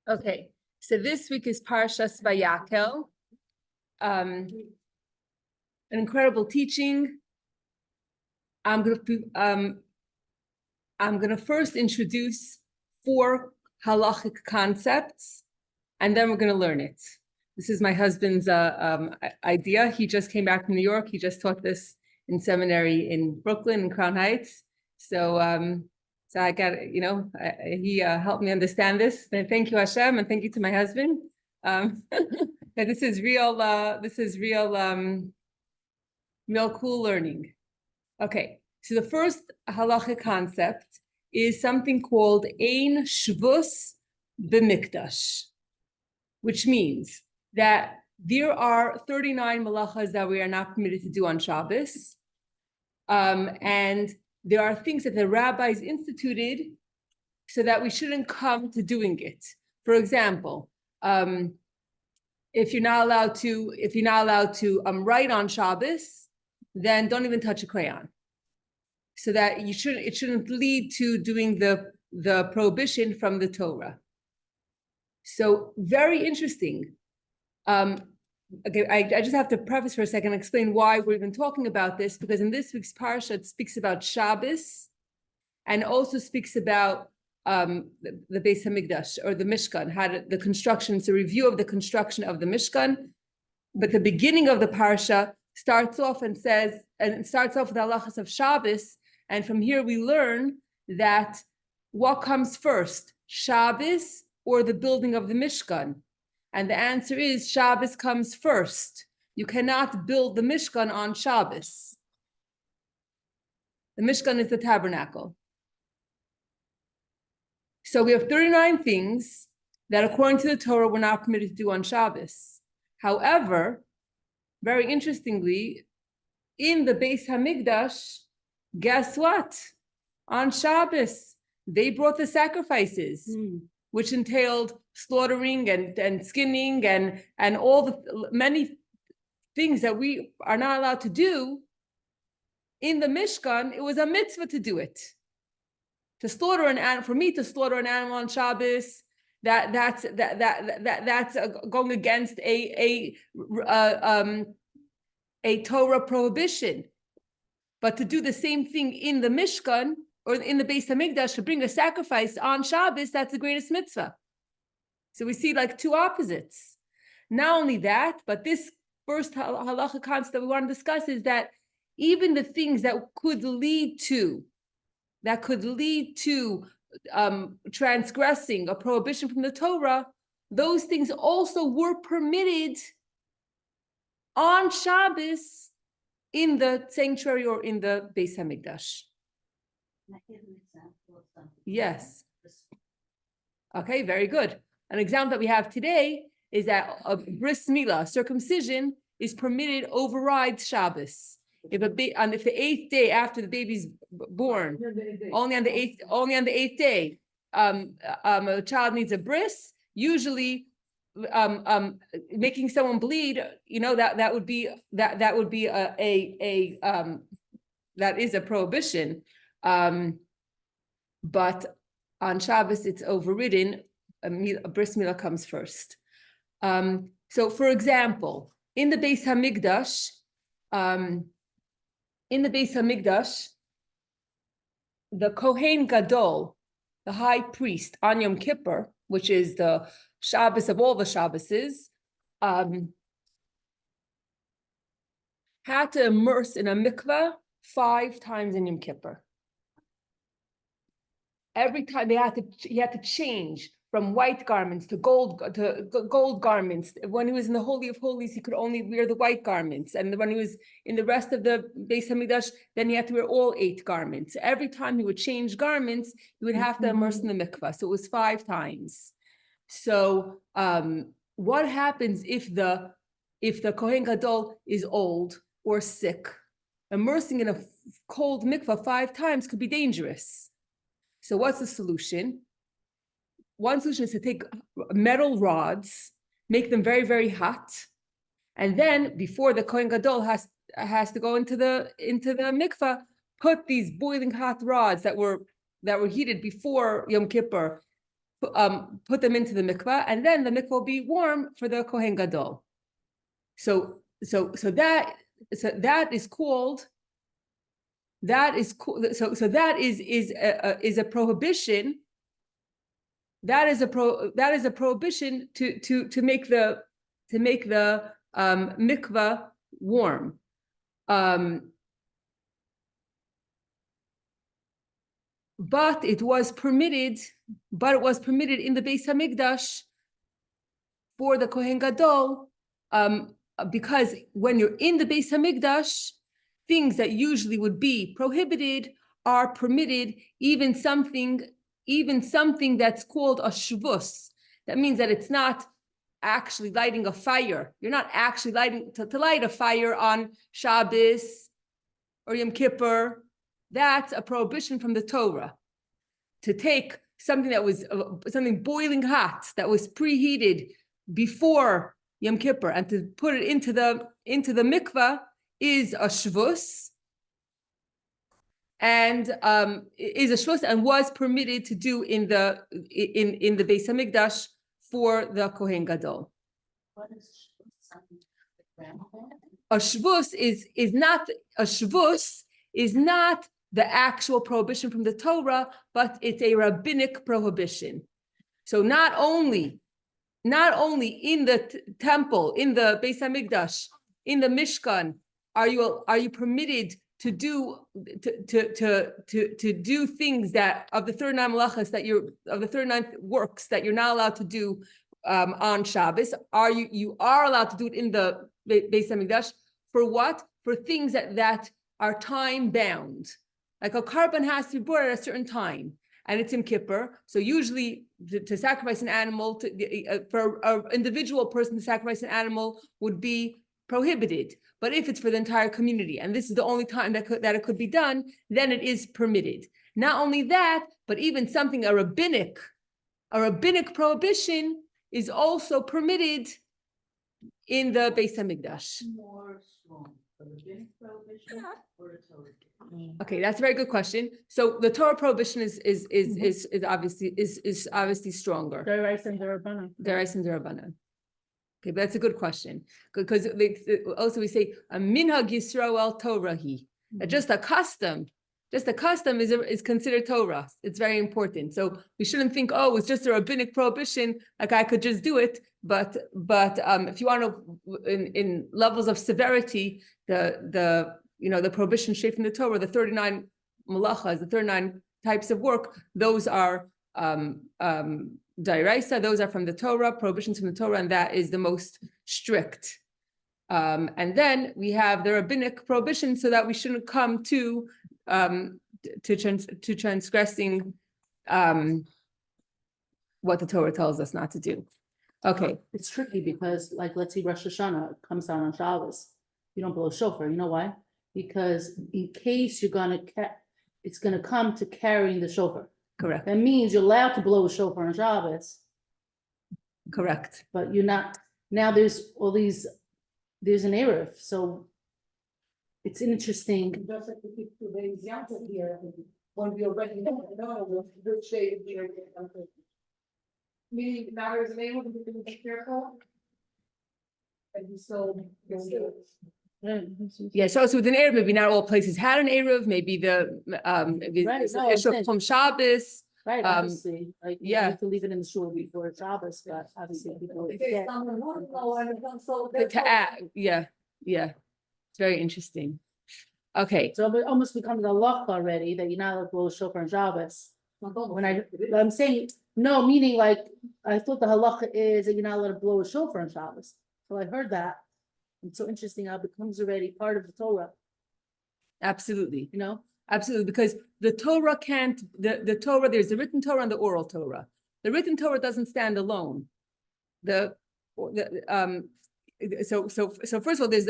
Okay, so this week is Parshas Vayakhel, an incredible teaching. I'm gonna first introduce 4 halachic concepts, and then we're gonna learn it. This is my husband's idea. He just came back from New York. He just taught this in seminary in Brooklyn, in Crown Heights. So I got, he helped me understand this. And thank you, Hashem, and thank you to my husband. This is real cool learning. Okay, so the first halachic concept is something called Ein Shvus B'Mikdash, which means that there are 39 malachas that we are not permitted to do on Shabbos. And there are things that the rabbis instituted so that we shouldn't come to doing it. For example, if you're not allowed to write on Shabbos, then don't even touch a crayon. So that it shouldn't lead to doing the prohibition from the Torah. So very interesting. Okay, I just have to preface for a second and explain why we're even talking about this, because in this week's parsha it speaks about Shabbos and also speaks about the Beis Hamikdash or the Mishkan, the construction. It's a review of the construction of the Mishkan. But the beginning of the parsha starts off with the halachas of Shabbos, and from here we learn that what comes first, Shabbos or the building of the Mishkan? And the answer is Shabbos comes first. You cannot build the Mishkan on Shabbos. The Mishkan is the tabernacle. So we have 39 things that according to the Torah we're not permitted to do on Shabbos. However, very interestingly, in the Beis Hamikdash, guess what? On Shabbos, they brought the sacrifices, which entailed slaughtering and skinning and all the many things that we are not allowed to do. In the Mishkan, it was a mitzvah to do it. To slaughter an animal, for me to slaughter an animal on Shabbos, that's going against a Torah prohibition. But to do the same thing in the Mishkan or in the Beis Hamikdash, to bring a sacrifice on Shabbos, that's the greatest mitzvah. So we see like two opposites. Not only that, but this first halacha concept that we want to discuss is that even the things that could lead to transgressing a prohibition from the Torah, those things also were permitted on Shabbos in the sanctuary or in the Beis Hamikdash. Yes. Okay, very good. An example that we have today is that a bris milah, circumcision, is permitted overrides Shabbos. If the 8th day after the baby's born, only on the eighth day, a child needs a bris. Usually, making someone bleed, that is a prohibition. But on Shabbos, it's overridden. A bris milah comes first. So, for example, in the Beis Hamikdash, the Kohen Gadol, the high priest on Yom Kippur, which is the Shabbos of all the Shabboses, had to immerse in a mikveh 5 times in Yom Kippur. Every time he had to change from white garments to gold garments. When he was in the Holy of Holies, he could only wear the white garments. And when he was in the rest of the Beis Hamikdash, then he had to wear all 8 garments. Every time he would change garments, he would have to immerse in the mikvah. So it was 5 times. So what happens if the Kohen Gadol is old or sick? Immersing in a cold mikvah 5 times could be dangerous. So what's the solution? One solution is to take metal rods, make them very, very hot, and then before the Kohen Gadol has to go into the mikveh, put these boiling hot rods that were that were heated before Yom Kippur, put them into the mikvah, and then the mikvah will be warm for the Kohen Gadol. So that is called. That is cool. So that is a prohibition. That is a prohibition to make the mikvah warm. But it was permitted in the Beis Hamikdash for the Kohen Gadol, because when you're in the Beis Hamikdash, things that usually would be prohibited are permitted, even something that's called a shvus. That means that it's not actually lighting a fire. You're not actually to light a fire on Shabbos or Yom Kippur. That's a prohibition from the Torah. To take something that was something boiling hot, that was preheated before Yom Kippur, and to put it into the mikvah is a shvus, and was permitted to do in the Beis Hamikdash for the Kohen Gadol. What is A shvus is not the actual prohibition from the Torah, but it's a rabbinic prohibition. So not only in the temple, in the Beis Hamikdash, in the Mishkan, are you permitted to do things that of the 39 malachas of the 39 works that you're not allowed to do on Shabbos. You are allowed to do it in the Beis Hamikdash for what? For things that are time bound. Like a carbon has to be brought at a certain time, and it's in Kippur. So usually to sacrifice an animal, for an individual person to sacrifice an animal would be prohibited. But if it's for the entire community, and this is the only time that it could be done, then it is permitted. Not only that, but even something, a rabbinic prohibition is also permitted in the Beis Hamikdash. more strong, the rabbinic prohibition or the Torah? Okay, that's a very good question. So the Torah prohibition is obviously stronger. Deraisa and Derabana. Deraisa and Derabana. Okay, but that's a good question, because also we say a minhag Yisrael Torahi. Just a custom is considered Torah. It's very important. So we shouldn't think, oh, it's just a rabbinic prohibition, like I could just do it. But if you want to, in levels of severity, the prohibition straight from the Torah, the 39 malachas, the 39 types of work, those are Dairaisa, those are from the Torah, prohibitions from the Torah, and that is the most strict. And then we have the rabbinic prohibition, so that we shouldn't come to transgressing what the Torah tells us not to do. Okay. It's tricky because, like, let's see, Rosh Hashanah comes down on Shabbos. You don't blow shofar. You know why? Because in case it's gonna come to carrying the shofar. Correct. That means you're allowed to blow a shofar on Shabbos, Correct. but you're not. Now there's an Erev, so it's interesting. Just like we keep today's example here, when we already know which day we are. Meaning now there's an able to be careful. And you still. Yeah, so with an Erev, maybe not all places had an Erev, maybe from Shabbos. Right, obviously, like, you yeah. have to leave it in the shul before Shabbos, but obviously people Okay, forget. To add, yeah, it's very interesting. Okay, So it almost becomes a luck already that you're not allowed to blow a shofar on Shabbos. I'm saying, no, meaning like, I thought the halacha is that you're not allowed to blow a shofar on Shabbos. So I heard that. It's so interesting how it becomes already part of the Torah, absolutely. you know? Absolutely, because the Torah can't, the Torah, there's the written Torah and the oral Torah. The written Torah doesn't stand alone. So first of all, there's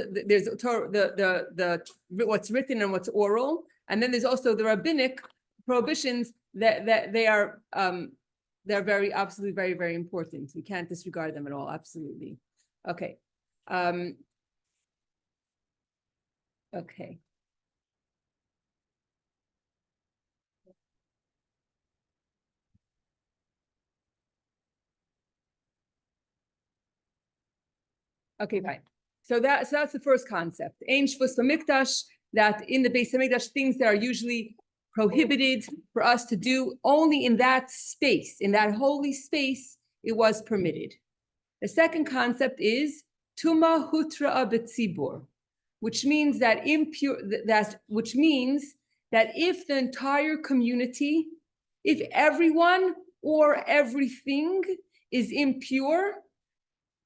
Torah, the what's written and what's oral, and then there's also the rabbinic prohibitions that they are they're very absolutely very, very important. We can't disregard them at all. Absolutely. Okay. Okay. Okay, fine. So that's the first concept. Ein shvus b'mikdash, that in the Beis Hamikdash, things that are usually prohibited for us to do, only in that space, in that holy space, it was permitted. The second concept is tuma hutra b'tzibur, which means that which means that if the entire community, if everyone or everything is impure,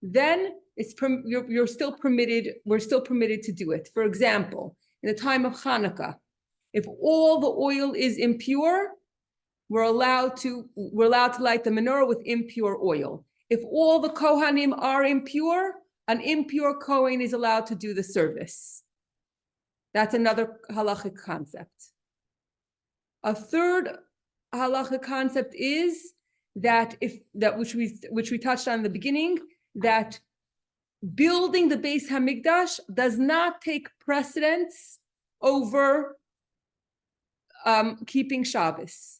then you're still permitted. We're still permitted to do it. For example, in the time of Hanukkah, if all the oil is impure, we're allowed to light the menorah with impure oil. If all the Kohanim are impure, an impure Kohen is allowed to do the service. That's another halachic concept. A third halachic concept is which we touched on in the beginning, that building the Beis Hamikdash does not take precedence over keeping Shabbos,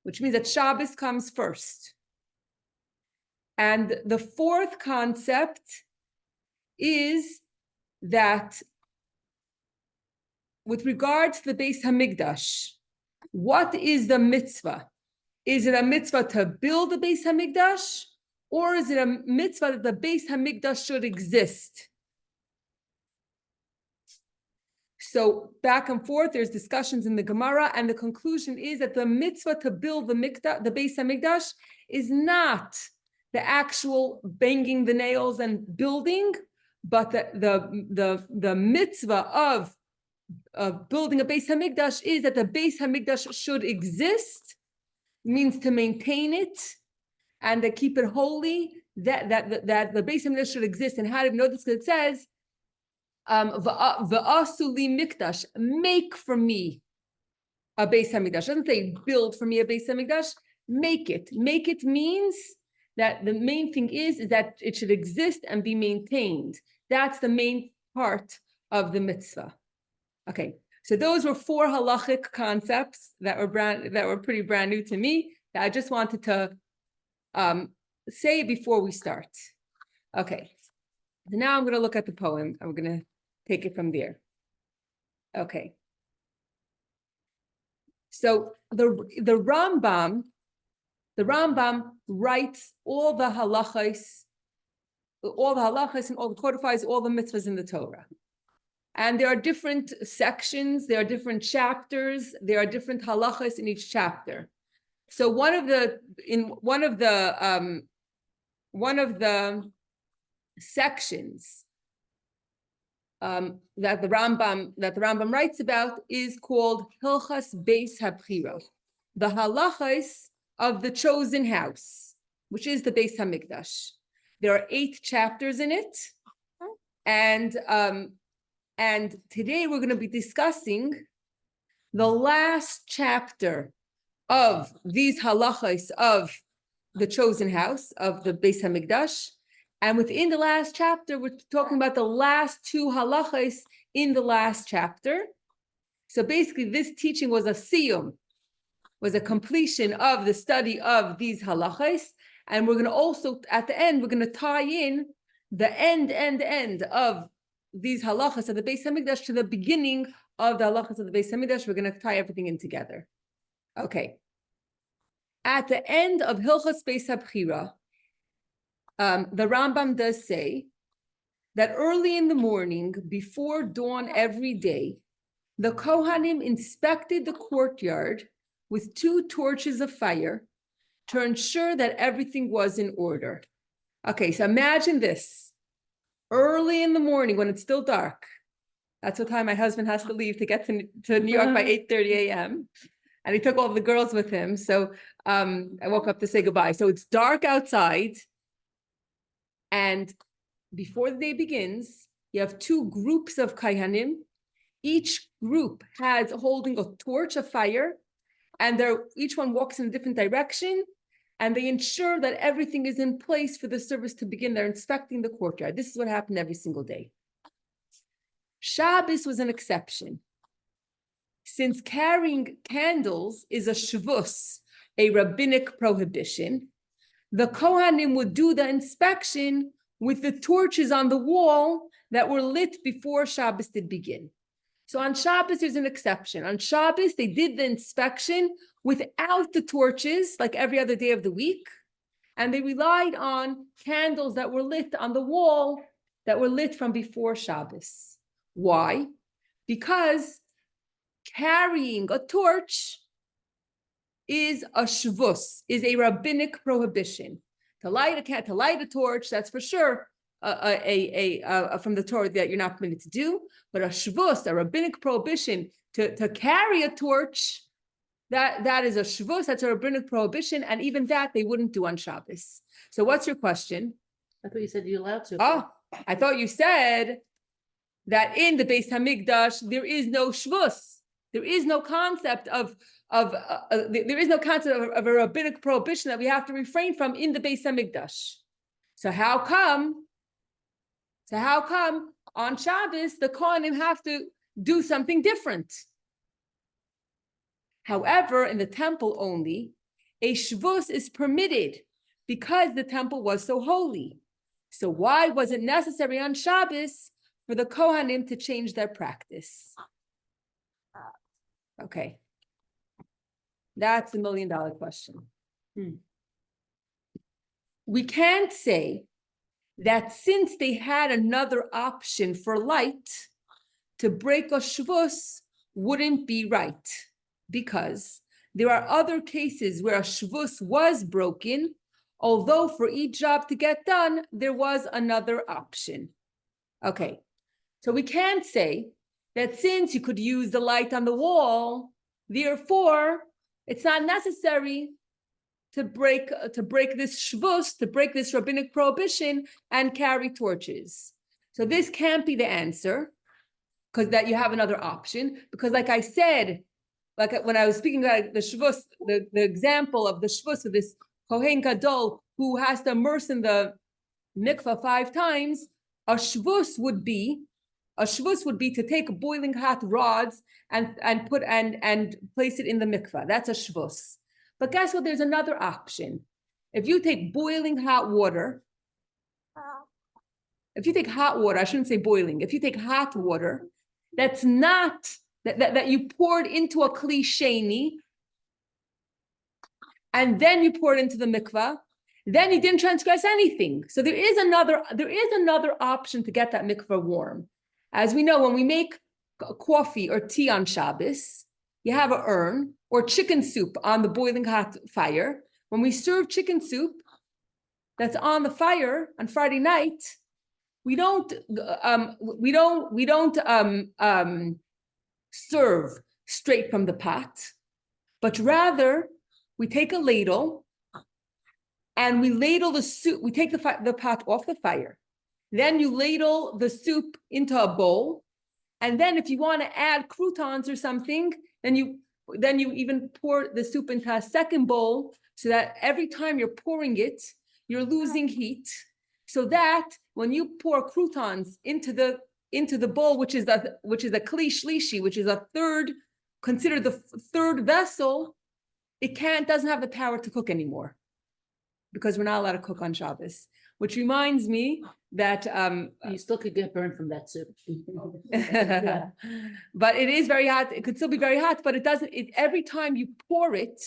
which means that Shabbos comes first. And the fourth concept is that with regard to the Beis Hamikdash, what is the mitzvah? Is it a mitzvah to build the Beis Hamikdash, or is it a mitzvah that the Beis Hamikdash should exist? So back and forth, there's discussions in the Gemara, and the conclusion is that the mitzvah to build the Beis Hamikdash is not the actual banging the nails and building, but the mitzvah of building a Beis Hamikdash is that the Beis Hamikdash should exist, means to maintain it and to keep it holy, that the Beis Hamikdash should exist. And how do you know this? Because it says, V'asu li mikdash, make for me a Beis Hamikdash. It doesn't say build for me a Beis Hamikdash, make it. Make it means that the main thing is that it should exist and be maintained. That's the main part of the mitzvah. Okay, so those were four halachic concepts that were pretty brand new to me, that I just wanted to say before we start. Okay, so now I'm going to look at the poem. I'm going to take it from there. Okay. So the Rambam writes all the halachos and all the codifies all the mitzvahs in the Torah. And there are different sections, there are different chapters, there are different halachos in each chapter. So one of the sections that the Rambam writes about is called Hilchas Beis Habchira, the halachos of the chosen house, which is the Beis Hamikdash. There are 8 chapters in it, and today we're going to be discussing the last chapter of these halachos of the chosen house of the Beis Hamikdash. And within the last chapter, we're talking about the last 2 halachos in the last chapter. So basically, this teaching was a siyum, was a completion of the study of these halachos. And we're going to also, at the end, we're going to tie in the end of these halachos of the Beis Hamikdash to the beginning of the halachos of the Beis Hamikdash. We're going to tie everything in together. Okay. At the end of Hilchos Beis Habchira, the Rambam does say that early in the morning, before dawn every day, the Kohanim inspected the courtyard with 2 torches of fire to ensure that everything was in order. Okay, so imagine this. Early in the morning when it's still dark, that's what time my husband has to leave to get to New York by 8:30 a.m. And he took all the girls with him. So I woke up to say goodbye. So it's dark outside. And before the day begins, you have 2 groups of Kohanim. Each group has holding a torch of fire, and each one walks in a different direction, and they ensure that everything is in place for the service to begin. They're inspecting the courtyard. This is what happened every single day. Shabbos was an exception. Since carrying candles is a shvus, a rabbinic prohibition, the Kohanim would do the inspection with the torches on the wall that were lit before Shabbos did begin. So on Shabbos, there's an exception. On Shabbos, they did the inspection without the torches, like every other day of the week. And they relied on candles that were lit on the wall that were lit from before Shabbos. Why? Because carrying a torch is a shvus, is a rabbinic prohibition. To light a torch, that's for sure from the Torah that you're not permitted to do. But a shvus, a rabbinic prohibition to carry a torch, that is a shvus, that's a rabbinic prohibition, and even that they wouldn't do on Shabbos. So what's your question? I thought you said you're allowed to. Oh, I thought you said that in the Beis Hamikdash there is no shvus. There is no concept of a rabbinic prohibition that we have to refrain from in the Beis Hamikdash. So how come on Shabbos the Kohanim have to do something different? However, in the temple only, a shvus is permitted because the temple was so holy. So why was it necessary on Shabbos for the Kohanim to change their practice? Okay. That's $1 million question. We can't say that since they had another option for light, to break a shvus wouldn't be right, because there are other cases where a shvus was broken, although for each job to get done, there was another option. Okay, so we can't say that since you could use the light on the wall, therefore, it's not necessary to break this shvus, to break this rabbinic prohibition and carry torches. So this can't be the answer, because that you have another option. Because like I said, like when I was speaking about the shvus, the example of the shvus of this Kohen Gadol who has to immerse in the mikvah 5 times, a shvus would be to take boiling hot rods and place it in the mikvah. That's a shvus. But guess what? There's another option. If you take boiling hot water, I shouldn't say boiling. If you take hot water, that's not that you poured into a kli sheni, and then you pour it into the mikvah, then you didn't transgress anything. So there is another option to get that mikvah warm. As we know, when we make coffee or tea on Shabbos, you have an urn or chicken soup on the boiling hot fire. When we serve chicken soup that's on the fire on Friday night, we don't serve straight from the pot, but rather we take a ladle and we ladle the soup. We take the pot off the fire. Then you ladle the soup into a bowl. And then if you want to add croutons or something, then you even pour the soup into a second bowl, so that every time you're pouring it, you're losing heat. So that when you pour croutons into the bowl, which is a kli shlishi, which is considered the third vessel, it doesn't have the power to cook anymore, because we're not allowed to cook on Shabbos. Which reminds me that you still could get burned from that soup. But it is very hot. It could still be very hot, but it doesn't. Every time you pour it,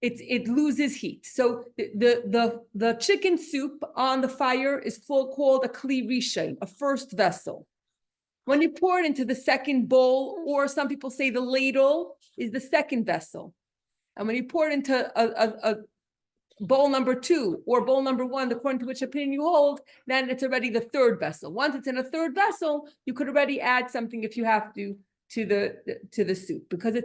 it loses heat. So the chicken soup on the fire is called a kli rishon, a first vessel. When you pour it into the second bowl, or some people say the ladle is the second vessel, and when you pour it into a bowl number 2 or bowl number 1, according to which opinion you hold, then it's already the third vessel. Once it's in a third vessel, you could already add something if you have to the soup, because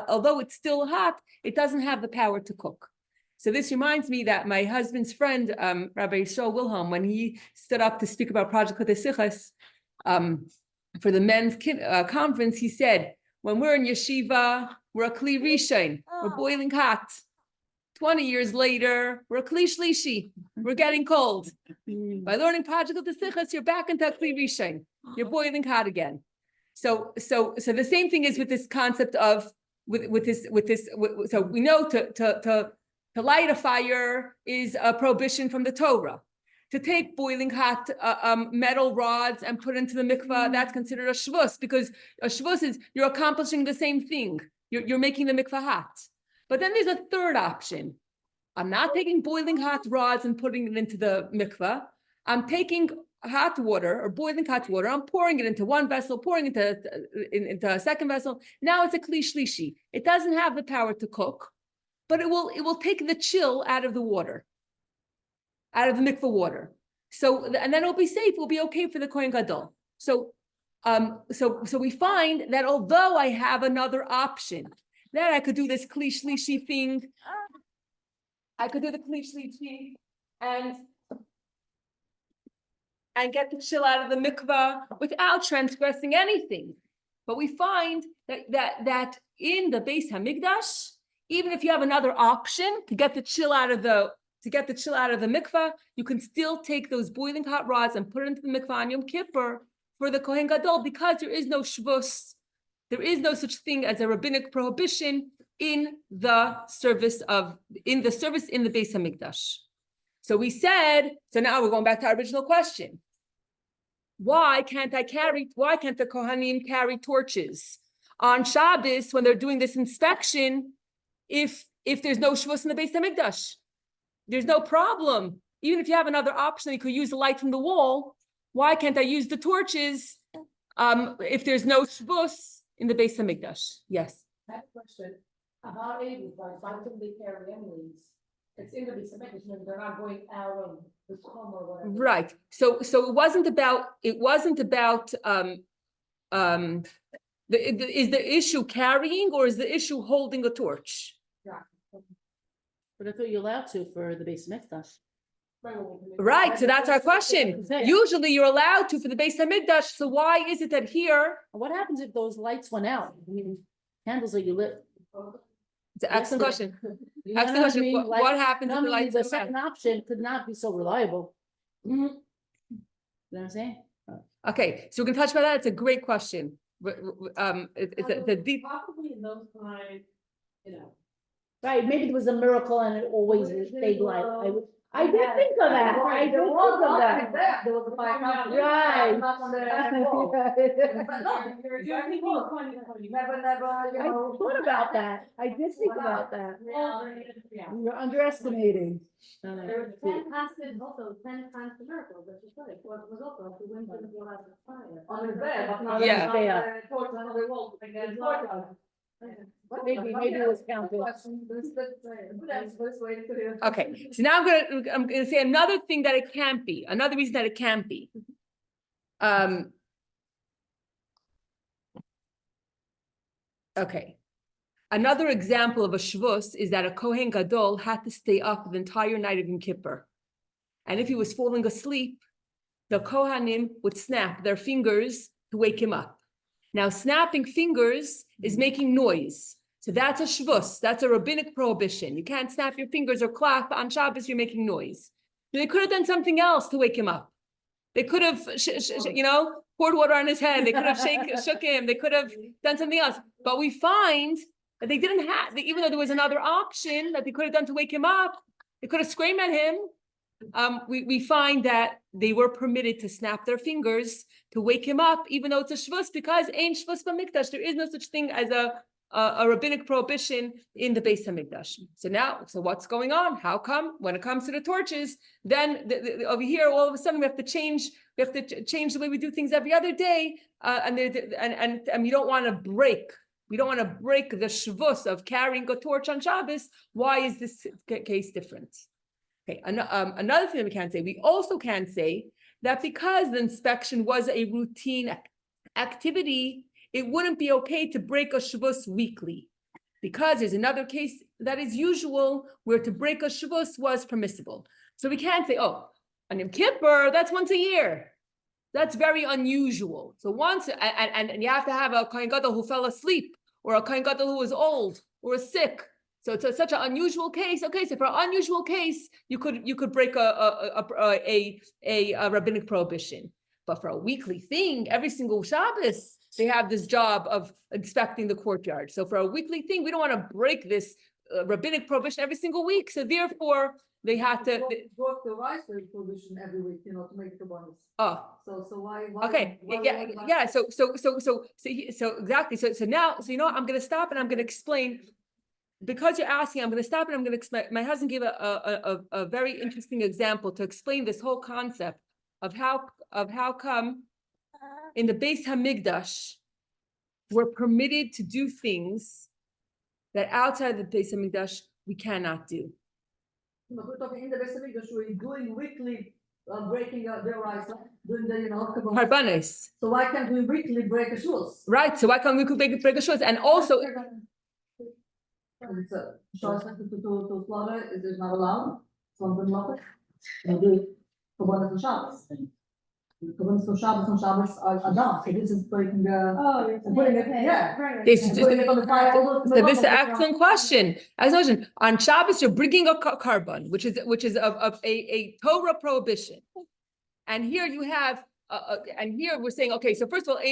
although it's still hot, it doesn't have the power to cook. So this reminds me that my husband's friend, Rabbi Yisrael Wilhelm, when he stood up to speak about Project Likkutei Sichos for the men's conference, he said, when we're in yeshiva, we're a kli rishon, we're boiling hot. 20 years later, we're a kli shlishi, we're getting cold. By learning Project Likkutei Sichos, you're back into a kli rishon, you're boiling hot again. So the same thing is with this concept of with this. So we know to light a fire is a prohibition from the Torah. to take boiling hot metal rods and put into the mikvah, that's considered a shvus, because a shvus is you're accomplishing the same thing. You're making the mikvah hot. But then there's a third option. I'm not taking boiling hot rods and putting it into the mikvah. I'm taking hot water or boiling hot water. I'm pouring it into one vessel, pouring it into a second vessel. Now it's a kli shlishi. It doesn't have the power to cook, but it will take the chill out of the water, out of the mikvah water. So, and then it'll be safe. It'll be okay for the Kohen Gadol. So we find that although I have another option, that I could do this kli shlishi thing, I could do the kli shlishi and get the chill out of the mikvah without transgressing anything. But we find that in the Beis Hamikdash, even if you have another option to get the chill out of the mikvah, you can still take those boiling hot rods and put it into the mikvah on Yom Kippur for the Kohen Gadol, because there is no shvus, there is no such thing as a rabbinic prohibition in the service in the Beis Hamikdash. So we said, so now we're going back to our original question. Why can't the Kohanim carry torches on Shabbos when they're doing this inspection if there's no shvus in the Beis Hamikdash? There's no problem. Even if you have another option, you could use the light from the wall. Why can't I use the torches if there's no shvus in the Beis Hamikdash? Yes. I have a question. About Avis, like, why couldn't they carry anyways? It's in the Beis Hamikdash, they're not going out of the home or whatever. Right. So it wasn't about is the issue carrying or is the issue holding a torch? Yeah. But I thought you're allowed to for the Beis Hamikdash. Right. So that's our question. Usually you're allowed to for the Beis Hamikdash. So why is it that here? What happens if those lights went out? I mean, candles that you lit. It's an excellent question. You know Excellent question. I mean? What happens if the Normally, lights the go out? second option could not be so reliable. You know what I'm saying? Okay, so we can touch about that. It's a great question. It's a deep. Probably in those times, Right, maybe it was a miracle and it always stayed light. I did think of that. I did think of that. There was a fire. Right. I thought about that. I did think about that. You're underestimating. No, no. There were 10 constant, also 10 constant miracles, that's just right, what was also, the wind didn't blow out the fire. On the bed, but not Yeah. on the torch on the wall, like a torch on. Maybe it was counted. Okay, so now I'm gonna say another thing that it can't be. Another reason that it can't be. Okay. Another example of a shvus is that a Kohen Gadol had to stay up the entire night of Yom Kippur. And if he was falling asleep, the Kohanim would snap their fingers to wake him up. Now, snapping fingers is making noise. So that's a shvus. That's a rabbinic prohibition. You can't snap your fingers or clap on Shabbos, you're making noise. They could have done something else to wake him up. They could have, poured water on his head. They could have shook him. They could have done something else. But we find that they didn't have, even though there was another option that they could have done to wake him up, they could have screamed at him. We find that they were permitted to snap their fingers to wake him up, even though it's a shvus, because ain't shvus b'mikdash. There is no such thing as a rabbinic prohibition in the Beis Hamikdash. So what's going on? How come when it comes to the torches, then over here all of a sudden we have to change the way we do things every other day, and we don't want to break. We don't want to break the shvus of carrying a torch on Shabbos. Why is this case different? Okay, another thing that we can say, we also can say that because the inspection was a routine activity, it wouldn't be okay to break a shvus weekly, because there's another case that is usual where to break a shvus was permissible. So we can't say, oh, on Yom Kippur, that's once a year. That's very unusual. So once, and you have to have a Kohen Gadol who fell asleep, or a Kohen Gadol who was old or sick. So it's such an unusual case. Okay, so for an unusual case, you could break a rabbinic prohibition. But for a weekly thing, every single Shabbos, they have this job of inspecting the courtyard. So for a weekly thing, we don't want to break this rabbinic prohibition every single week. So therefore, they had to. Broke the rice prohibition every week, to make the bonus. Oh, So why? okay, yeah. So exactly. So now, I'm going to stop and I'm going to explain. Because you're asking, I'm going to stop and I'm going to explain. My husband gave a very interesting example to explain this whole concept of how come in the Beis Hamikdash we're permitted to do things that outside the Beis Hamikdash we cannot do. No, we're talking in the rest of it, we're doing weekly, breaking the rice, doing the, Harbanes. So why can't we weekly break a shoes? Right. So why can't we break a short? And also, It's a choice to slaughter, it is not allowed, so I'm love it. And do Kabbalah and Shabbos. Kabbalah and Shabbos are done, so this is breaking the. Oh, And putting it, yeah. this And is putting it on the fire. so this is an excellent question. On Shabbos, you're bringing a carbon, which is a Torah prohibition. And here you have, and here we're saying, okay, so first of all,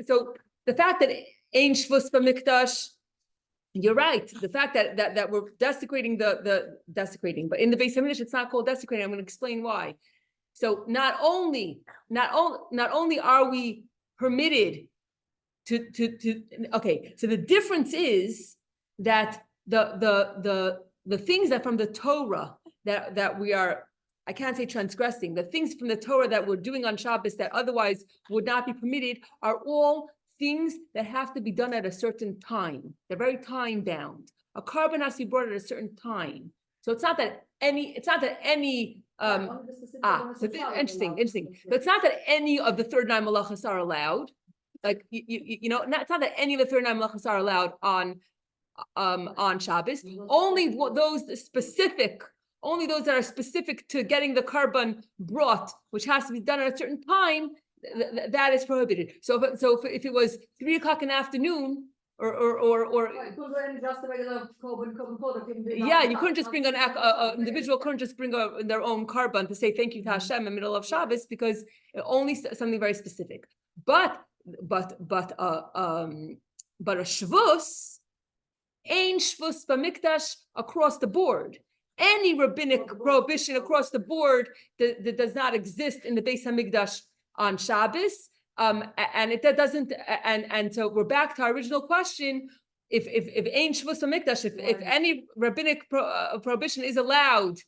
so the fact that Ein Shvus B'Mikdash, you're right. The fact that we're desecrating the desecrating, but in the Beis Hamikdash, it's not called desecrating. I'm going to explain why. So not only are we permitted to okay, so the difference is that the things that from the Torah that we are, I can't say transgressing, the things from the Torah that we're doing on Shabbos that otherwise would not be permitted are all things that have to be done at a certain time. They're very time bound. A carbon has to be brought at a certain time. So it's not that any interesting. So it's not that any of the third 9 malachas are allowed. Like it's not that any of the third 9 malachas are allowed on Shabbos. Only those that are specific to getting the carbon brought, which has to be done at a certain time, that is prohibited. So if it was 3 o'clock in the afternoon, or yeah, you couldn't just bring an individual couldn't just bring their own carbon to say thank you to Hashem in the middle of Shabbos, because only something very specific. But a shvus, ein shvus b'mikdash across the board. Any rabbinic prohibition across the board that does not exist in the Beis Hamikdash on Shabbos, and so we're back to our original question. If ein shvus b'mikdash, if any rabbinic prohibition is allowed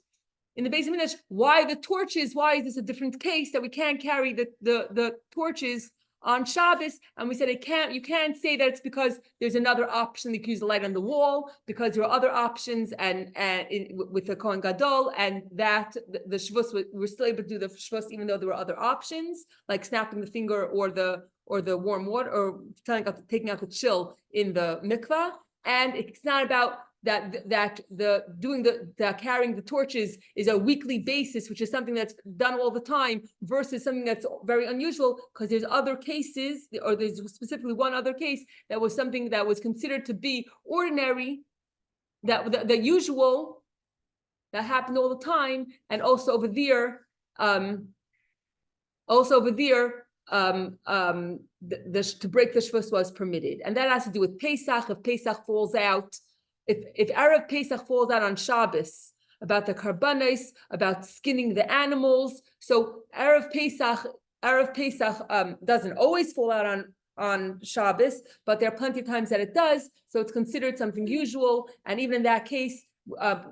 in the Beis Hamikdash, why the torches? Why is this a different case that we can't carry the torches on Shabbos? And we said you can't say that it's because there's another option. You can use the light on the wall, because there are other options, and with the Kohen Gadol, and that the shvus, we're still able to do the shvus even though there were other options, like snapping the finger or the warm water, or taking out the chill in the mikvah. And it's not about that the carrying the torches is a weekly basis, which is something that's done all the time, versus something that's very unusual, because there's other cases, or there's specifically one other case that was something that was considered to be ordinary, that the usual, that happened all the time, and also over there, to break the shvus was permitted, and that has to do with Pesach. If Pesach falls out, if Erev Pesach falls out on Shabbos, about the karbanos, about skinning the animals. So Erev Pesach doesn't always fall out on Shabbos, but there are plenty of times that it does. So it's considered something usual, and even in that case,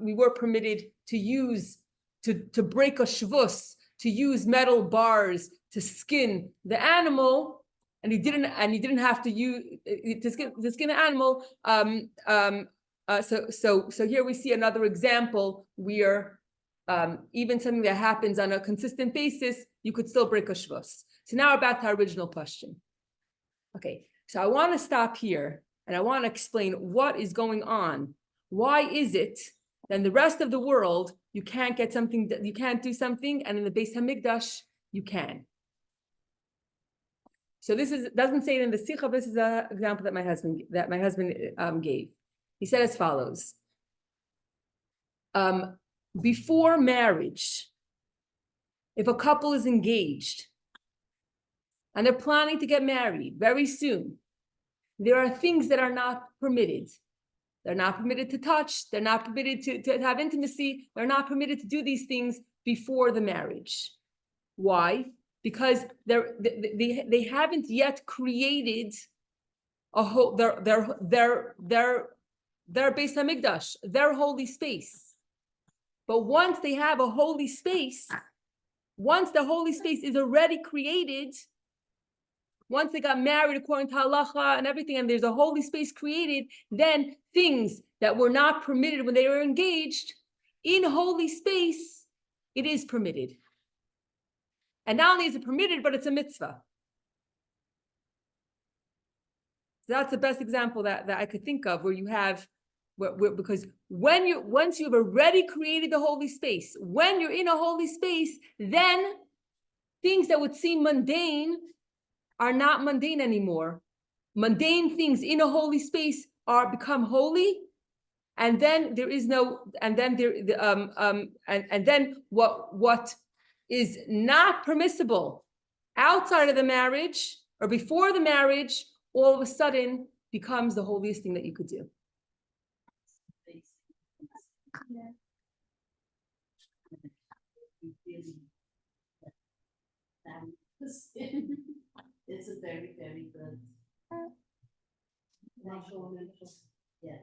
we were permitted to use to break a shvus, to use metal bars to skin the animal, and he didn't have to use to skin the animal. So here we see another example where even something that happens on a consistent basis, you could still break a shvus. So now we're back to our original question. Okay, so I want to stop here and I want to explain what is going on. Why is it that in the rest of the world you can't get something, you can't do something, and in the Beis Hamikdash you can? So this doesn't say it in the Sichos. This is an example that my husband gave. He said as follows: before marriage, if a couple is engaged and they're planning to get married very soon, there are things that are not permitted. They're not permitted to touch. They're not permitted to have intimacy. They're not permitted to do these things before the marriage. Why? Because they haven't yet created a whole their Beis Hamikdash, their holy space. But once they have a holy space, once the holy space is already created, once they got married according to halacha and everything, and there's a holy space created, then things that were not permitted when they were engaged in holy space, it is permitted. And not only is it permitted, but it's a mitzvah. So that's the best example that I could think of where you have, because once you've already created the holy space, when you're in a holy space, then things that would seem mundane are not mundane anymore. Mundane things in a holy space become holy, and then there is no, and then what is not permissible outside of the marriage or before the marriage, all of a sudden becomes the holiest thing that you could do. It's a very, very good. Yeah.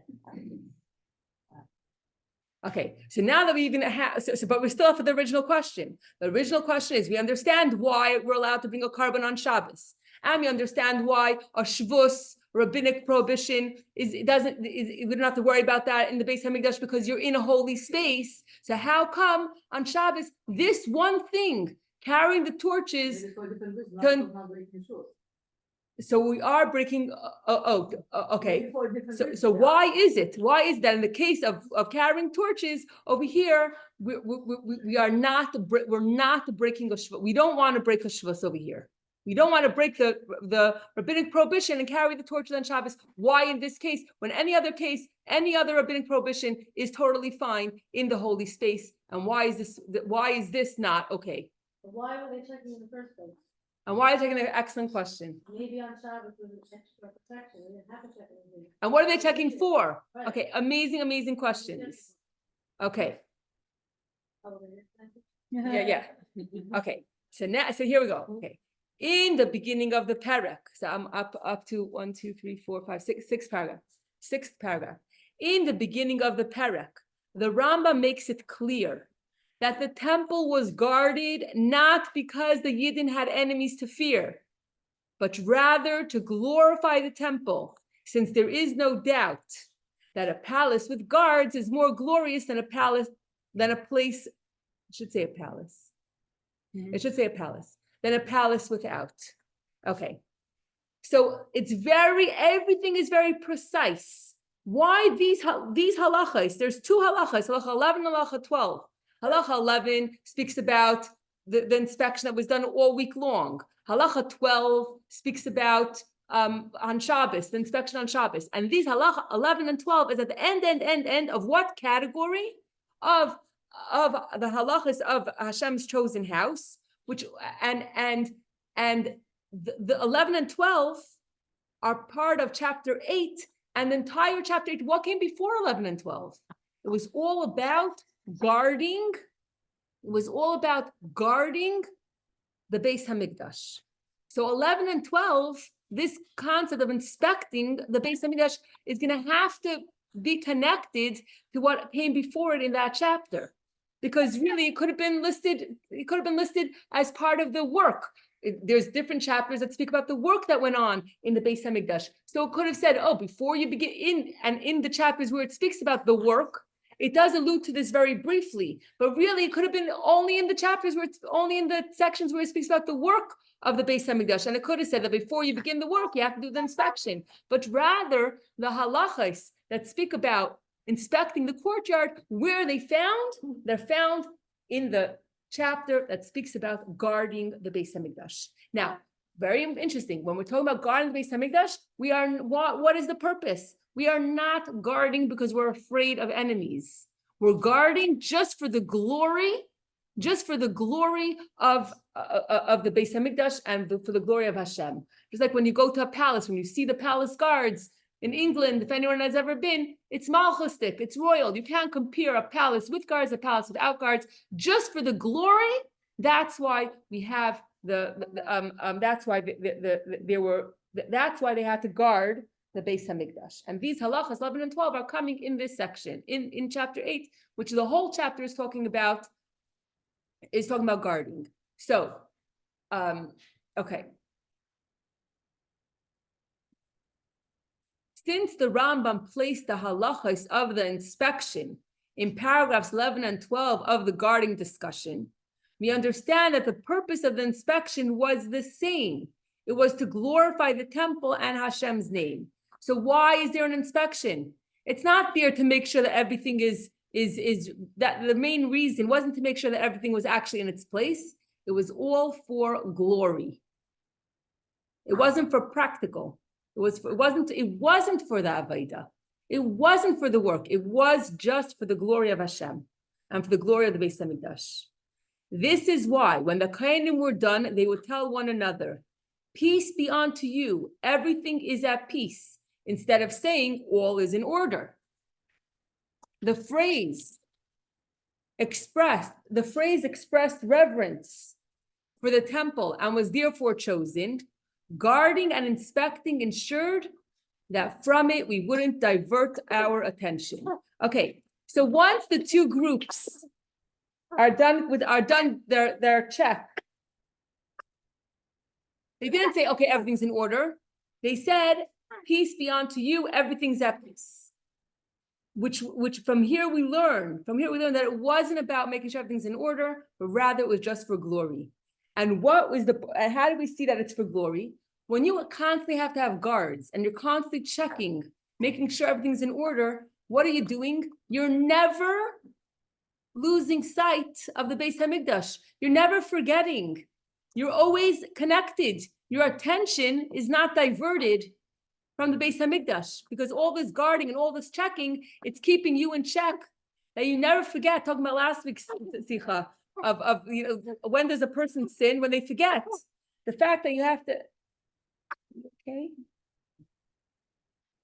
Okay, so now that we even have, but we're still for the original question. The original question is, we understand why we're allowed to bring a carbon on Shabbos, and we understand why a shvus, rabbinic prohibition, we don't have to worry about that in the Beis Hamikdash because you're in a holy space. So how come on Shabbos this one thing, carrying the torches, so we are breaking? Okay. So why is it? Why is that in the case of carrying torches over here, we're not breaking a shvus? We don't want to break a shvus over here. We don't want to break the rabbinic prohibition and carry the torches on Shabbos. Why in this case? When any other case, any other rabbinic prohibition is totally fine in the holy space. And why is this not okay? Why were they checking in the first place? And why is that an excellent question? Maybe on Shabbos was an extra protection. They didn't have to check anything. And what are they checking for? Right. Okay, amazing questions. Okay, yeah. Okay, so here we go. Okay, in the beginning of the parak, so I'm up to 1, 2, 3, 4, 5, 6, sixth paragraph. Sixth paragraph. In the beginning of the parak, the Rambam makes it clear that the temple was guarded not because the Yidden had enemies to fear, but rather to glorify the temple, since there is no doubt that a palace with guards is more glorious than a place. It should say a palace. It should say a palace than a palace without. Okay, so everything is very precise. Why these halachas? There's two halachas, halacha 11 and halacha 12. Halacha 11 speaks about the inspection that was done all week long. Halacha 12 speaks about on Shabbos, the inspection on Shabbos. And these halacha 11 and 12 is at the end of what category? Of the halachas of Hashem's chosen house, which and the 11 and 12 are part of chapter 8, and the entire chapter 8. What came before 11 and 12? It was all about guarding. It was all about guarding the Beis Hamikdash. So 11 and 12, this concept of inspecting the Beis Hamikdash is going to have to be connected to what came before it in that chapter, because really it could have been listed as part of the work. There's different chapters that speak about the work that went on in the Beis Hamikdash. So it could have said, before you begin in the chapters where it speaks about the work, it does allude to this very briefly, but really it could have been only in the chapters where it's only in the sections where it speaks about the work of the Beis Hamikdash. And it could have said that before you begin the work, you have to do the inspection. But rather, the halachas that speak about inspecting the courtyard, where they're found in the chapter that speaks about guarding the Beis Hamikdash. Now, very interesting. When we're talking about guarding the Beis Hamikdash, what is the purpose? We are not guarding because we're afraid of enemies. We're guarding just for the glory of the Beis Hamikdash and for the glory of Hashem. Just like when you go to a palace, when you see the palace guards, In England, if anyone has ever been, it's malchustic, it's royal. You can't compare a palace with guards, a palace without guards, just for the glory. That's why we have that's why that's why they had to guard the Beis Hamikdash. And these halachas 11 and 12 are coming in this section, in chapter 8, which the whole chapter is talking about guarding. So, okay. Since the Rambam placed the halachas of the inspection in paragraphs 11 and 12 of the guarding discussion, we understand that the purpose of the inspection was the same. It was to glorify the temple and Hashem's name. So why is there an inspection? It's not there to make sure that everything is that the main reason wasn't to make sure that everything was actually in its place. It was all for glory. It wasn't for practical. It wasn't for the Avodah. It wasn't for the work. It was just for the glory of Hashem and for the glory of the Beis Hamikdash. This is why when the Kohanim were done, they would tell one another, "Peace be unto you. Everything is at peace," instead of saying all is in order. The phrase expressed reverence for the temple and was therefore chosen. Guarding and inspecting ensured that from it we wouldn't divert our attention. Okay, so once the two groups are done their check, they didn't say, okay, everything's in order. They said, peace be unto you, everything's at peace. Which from here we learn that it wasn't about making sure everything's in order, but rather it was just for glory. And how do we see that it's for glory? When you constantly have to have guards and you're constantly checking, making sure everything's in order, what are you doing? You're never losing sight of the Beis Hamikdash. You're never forgetting. You're always connected. Your attention is not diverted from the Beis Hamikdash, because all this guarding and all this checking, it's keeping you in check. That you never forget, talking about last week's Sicha, of when does a person sin? When they forget. The fact that you have to, okay?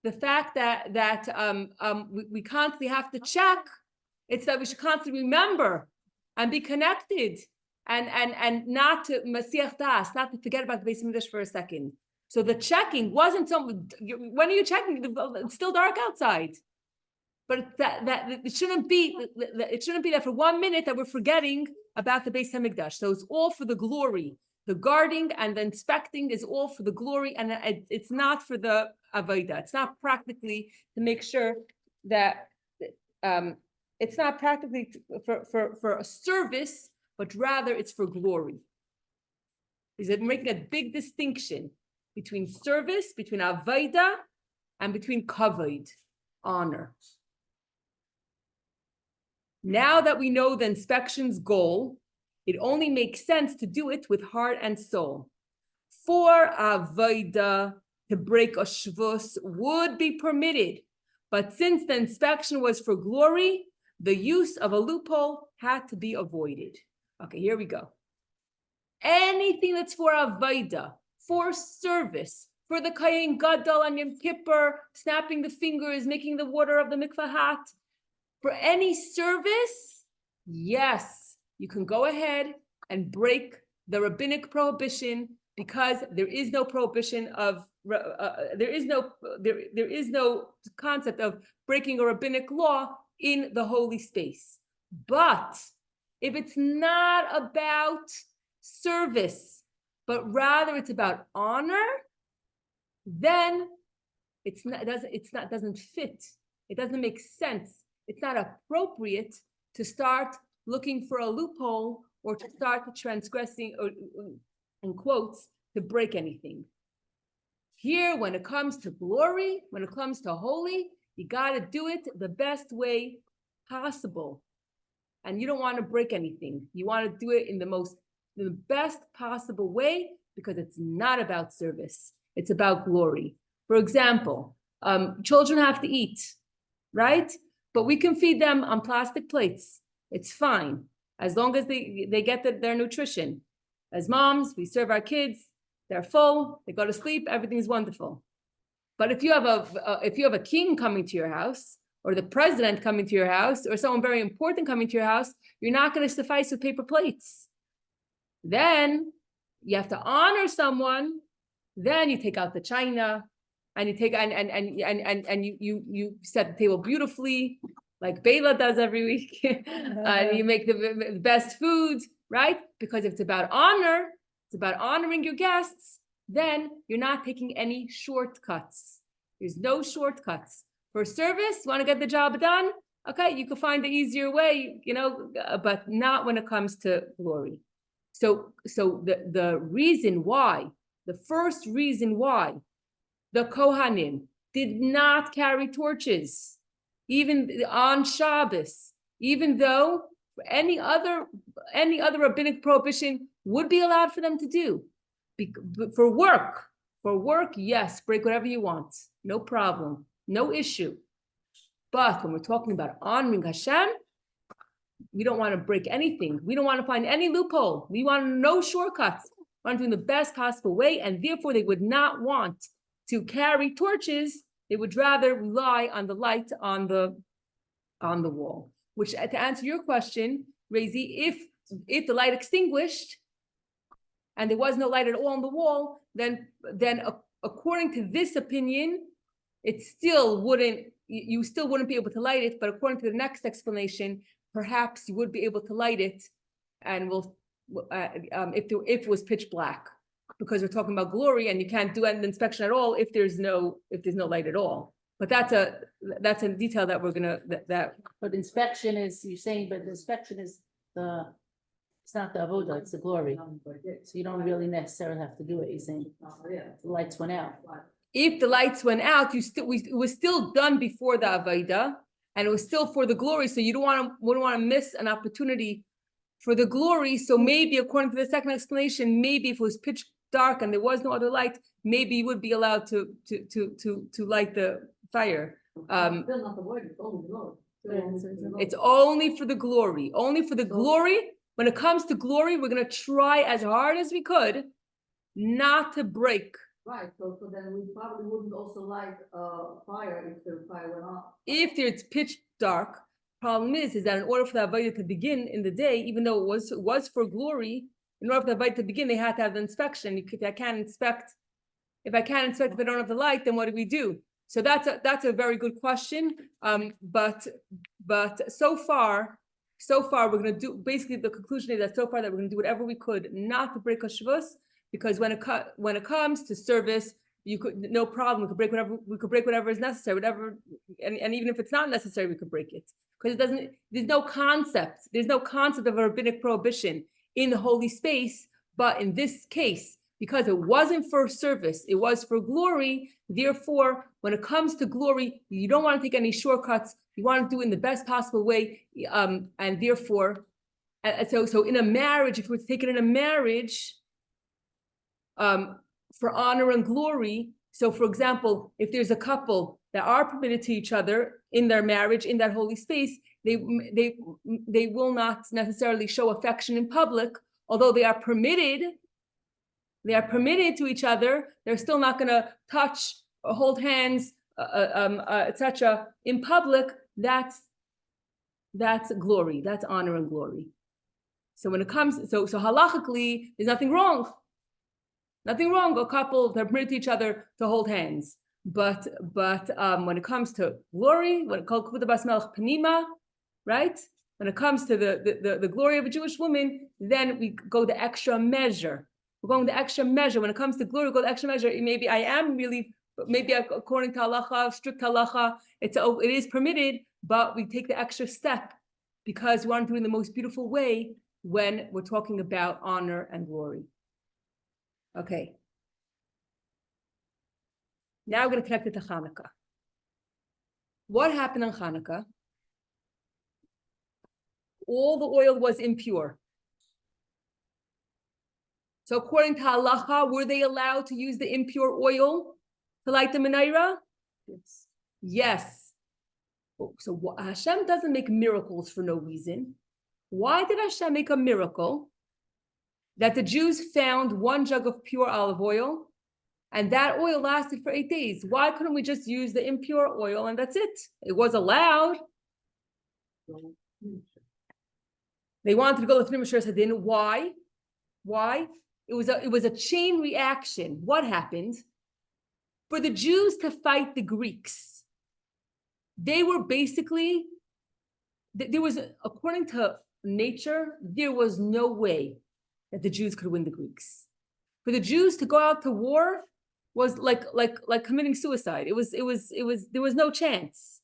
The fact that we constantly have to check, it's that we should constantly remember and be connected and not to masiach das, not to forget about the Beis Hamikdash for a second. So the checking wasn't when are you checking? It's still dark outside. But that it shouldn't be that for 1 minute that we're forgetting about the Beis Hamikdash. So it's all for the glory. The guarding and the inspecting is all for the glory, and it's not for the avodah. It's not practically to make sure that it's not practically for a service, but rather it's for glory. Is it making a big distinction between service, between avodah, and between kavod, honor? Now that we know the inspection's goal, it only makes sense to do it with heart and soul. For avodah, to break a shvus would be permitted, but since the inspection was for glory, the use of a loophole had to be avoided. Okay, here we go. Anything that's for avodah, for service, for the Kohen Gadol and Yom Kippur, snapping the fingers, making the water of the mikvah hot, for any service, yes, you can go ahead and break the rabbinic prohibition, because there is no prohibition of there is no concept of breaking a rabbinic law in the holy space. But if it's not about service, but rather it's about honor, then it doesn't fit. It doesn't make sense. It's not appropriate to start looking for a loophole or to start transgressing, or in quotes, to break anything. Here, when it comes to glory, when it comes to holy, you got to do it the best way possible. And you don't want to break anything. You want to do it in the best possible way, because it's not about service. It's about glory. For example, children have to eat, right? But we can feed them on plastic plates. It's fine, as long as they get their nutrition. As moms, we serve our kids, they're full, they go to sleep, everything's wonderful. But if you have a king coming to your house, or the president coming to your house, or someone very important coming to your house, you're not going to suffice with paper plates. Then you have to honor someone. Then you take out the china, and you take and you set the table beautifully, like Bela does every week, and you make the best food, right? Because if it's about honor, it's about honoring your guests. Then you're not taking any shortcuts. There's no shortcuts. For service, want to get the job done? Okay, you can find the easier way, but not when it comes to glory. So the reason why, the first reason why the Kohanim did not carry torches, even on Shabbos, even though any other rabbinic prohibition would be allowed for them to do. For work, yes, break whatever you want, no problem, no issue. But when we're talking about honoring Hashem, we don't want to break anything. We don't want to find any loophole. We want no shortcuts. We want to do it in the best possible way, and therefore they would not want to carry torches. They would rather rely on the light on the wall. Which, to answer your question, Razi, if the light extinguished and there was no light at all on the wall, then according to this opinion, it still wouldn't. You still wouldn't be able to light it. But according to the next explanation, perhaps you would be able to light it, and if it was pitch black, because we're talking about glory, and you can't do an inspection at all if there's no light at all. But that's a detail that we're gonna that. But inspection is, you're saying, but the inspection is it's not the avoda, it's the glory. So you don't really necessarily have to do it. You're saying the lights went out. If the lights went out, it was still done before the avoda, and it was still for the glory. So you wouldn't want to miss an opportunity for the glory. So maybe, according to the second explanation, maybe if it was pitch dark and there was no other light, maybe you would be allowed to light the fire. Still not the word, it's only glory. It's only for the glory. Only for the glory. When it comes to glory, we're going to try as hard as we could not to break. Right, so then we probably wouldn't also light fire if the fire went off. If it's pitch dark, problem is that in order for the avodah to begin in the day, even though it was for glory, in order for the avodah to begin, they had to have the inspection. If I can't inspect if I don't have the light, then what do we do? So that's a very good question. But so far we're going to do, basically the conclusion is that so far that we're going to do whatever we could not to break Shavuos, because when it comes to service, you could, no problem, we could break whatever is necessary, and even if it's not necessary, we could break it, because there's no concept of a rabbinic prohibition in the holy space. But in this case, because it wasn't for service, it was for glory, therefore, when it comes to glory, you don't want to take any shortcuts. You want to do it in the best possible way, and therefore, so in a marriage, if we're to take it in a marriage, for honor and glory. So, for example, if there's a couple that are permitted to each other in their marriage, in that holy space, they will not necessarily show affection in public, although they are permitted to each other. They're still not going to touch or hold hands, etc. in public. That's glory. That's honor and glory. So when it comes, so halachically, there's nothing wrong. Nothing wrong. A couple, they're permitted to each other to hold hands. But when it comes to glory, when it called Kavod Bas Melech Panima, right? When it comes to the glory of a Jewish woman, then we go the extra measure. We're going the extra measure. When it comes to glory, we go the extra measure. Maybe according to halacha, strict halacha, it is permitted, but we take the extra step because we want to do it in the most beautiful way when we're talking about honor and glory. Okay. Now we're going to connect it to Hanukkah. What happened on Hanukkah? All the oil was impure. So according to halacha, were they allowed to use the impure oil to light the menorah? Yes. So Hashem doesn't make miracles for no reason. Why did Hashem make a miracle that the Jews found one jug of pure olive oil And that oil lasted for 8 days. Why couldn't we just use the impure oil and that's it? It was allowed. They wanted to go with Mishra Sadin. Why? Why? It was a chain reaction. What happened? For the Jews to fight the Greeks, they were basically, there was, according to nature, there was no way that the Jews could win the Greeks. For the Jews to go out to war was like committing suicide. There was no chance.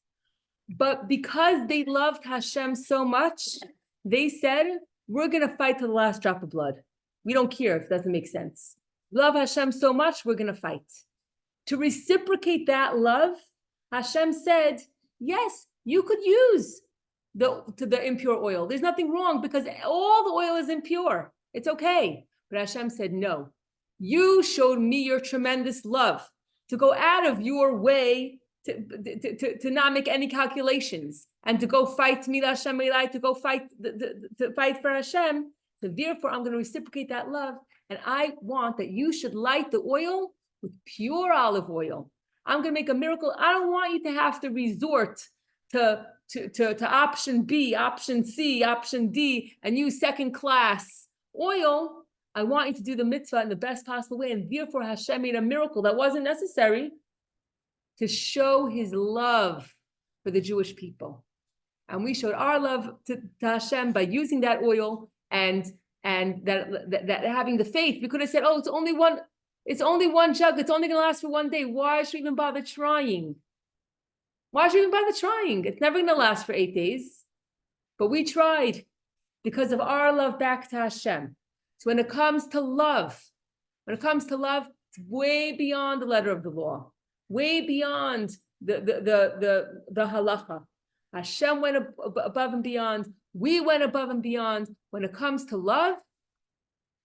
But because they loved Hashem so much, they said, we're gonna fight to the last drop of blood. We don't care if it doesn't make sense. Love Hashem so much, we're gonna fight. To reciprocate that love, Hashem said, yes, you could use the impure oil. There's nothing wrong because all the oil is impure. It's okay. But Hashem said, no, you showed me your tremendous love to go out of your way to not make any calculations and to go fight me, Hashem, to go fight to fight for Hashem. So therefore, I'm going to reciprocate that love, and I want that you should light the oil with pure olive oil. I'm going to make a miracle. I don't want you to have to resort to option B, option C, option D, and use second-class oil. I want you to do the mitzvah in the best possible way, and therefore Hashem made a miracle that wasn't necessary to show his love for the Jewish people. And we showed our love to Hashem by using that oil and that having the faith. We could have said, oh, it's only one jug, it's only gonna last for 1 day. Why should we even bother trying? Why should we even bother trying? It's never gonna last for 8 days. But we tried because of our love back to Hashem. So when it comes to love, it's way beyond the letter of the law, way beyond the halacha. Hashem went above and beyond. We went above and beyond. When it comes to love,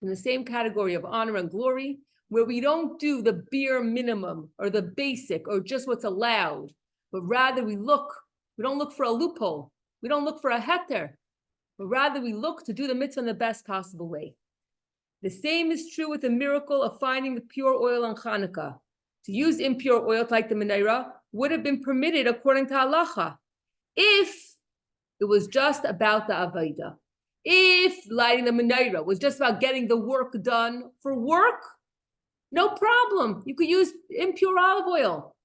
in the same category of honor and glory, where we don't do the bare minimum or the basic or just what's allowed, but rather we don't look for a loophole. We don't look for a heter, but rather we look to do the mitzvah in the best possible way. The same is true with the miracle of finding the pure oil on Hanukkah. To use impure oil like the menorah would have been permitted according to halacha if it was just about the avodah. If lighting the menorah was just about getting the work done for work, no problem. You could use impure olive oil.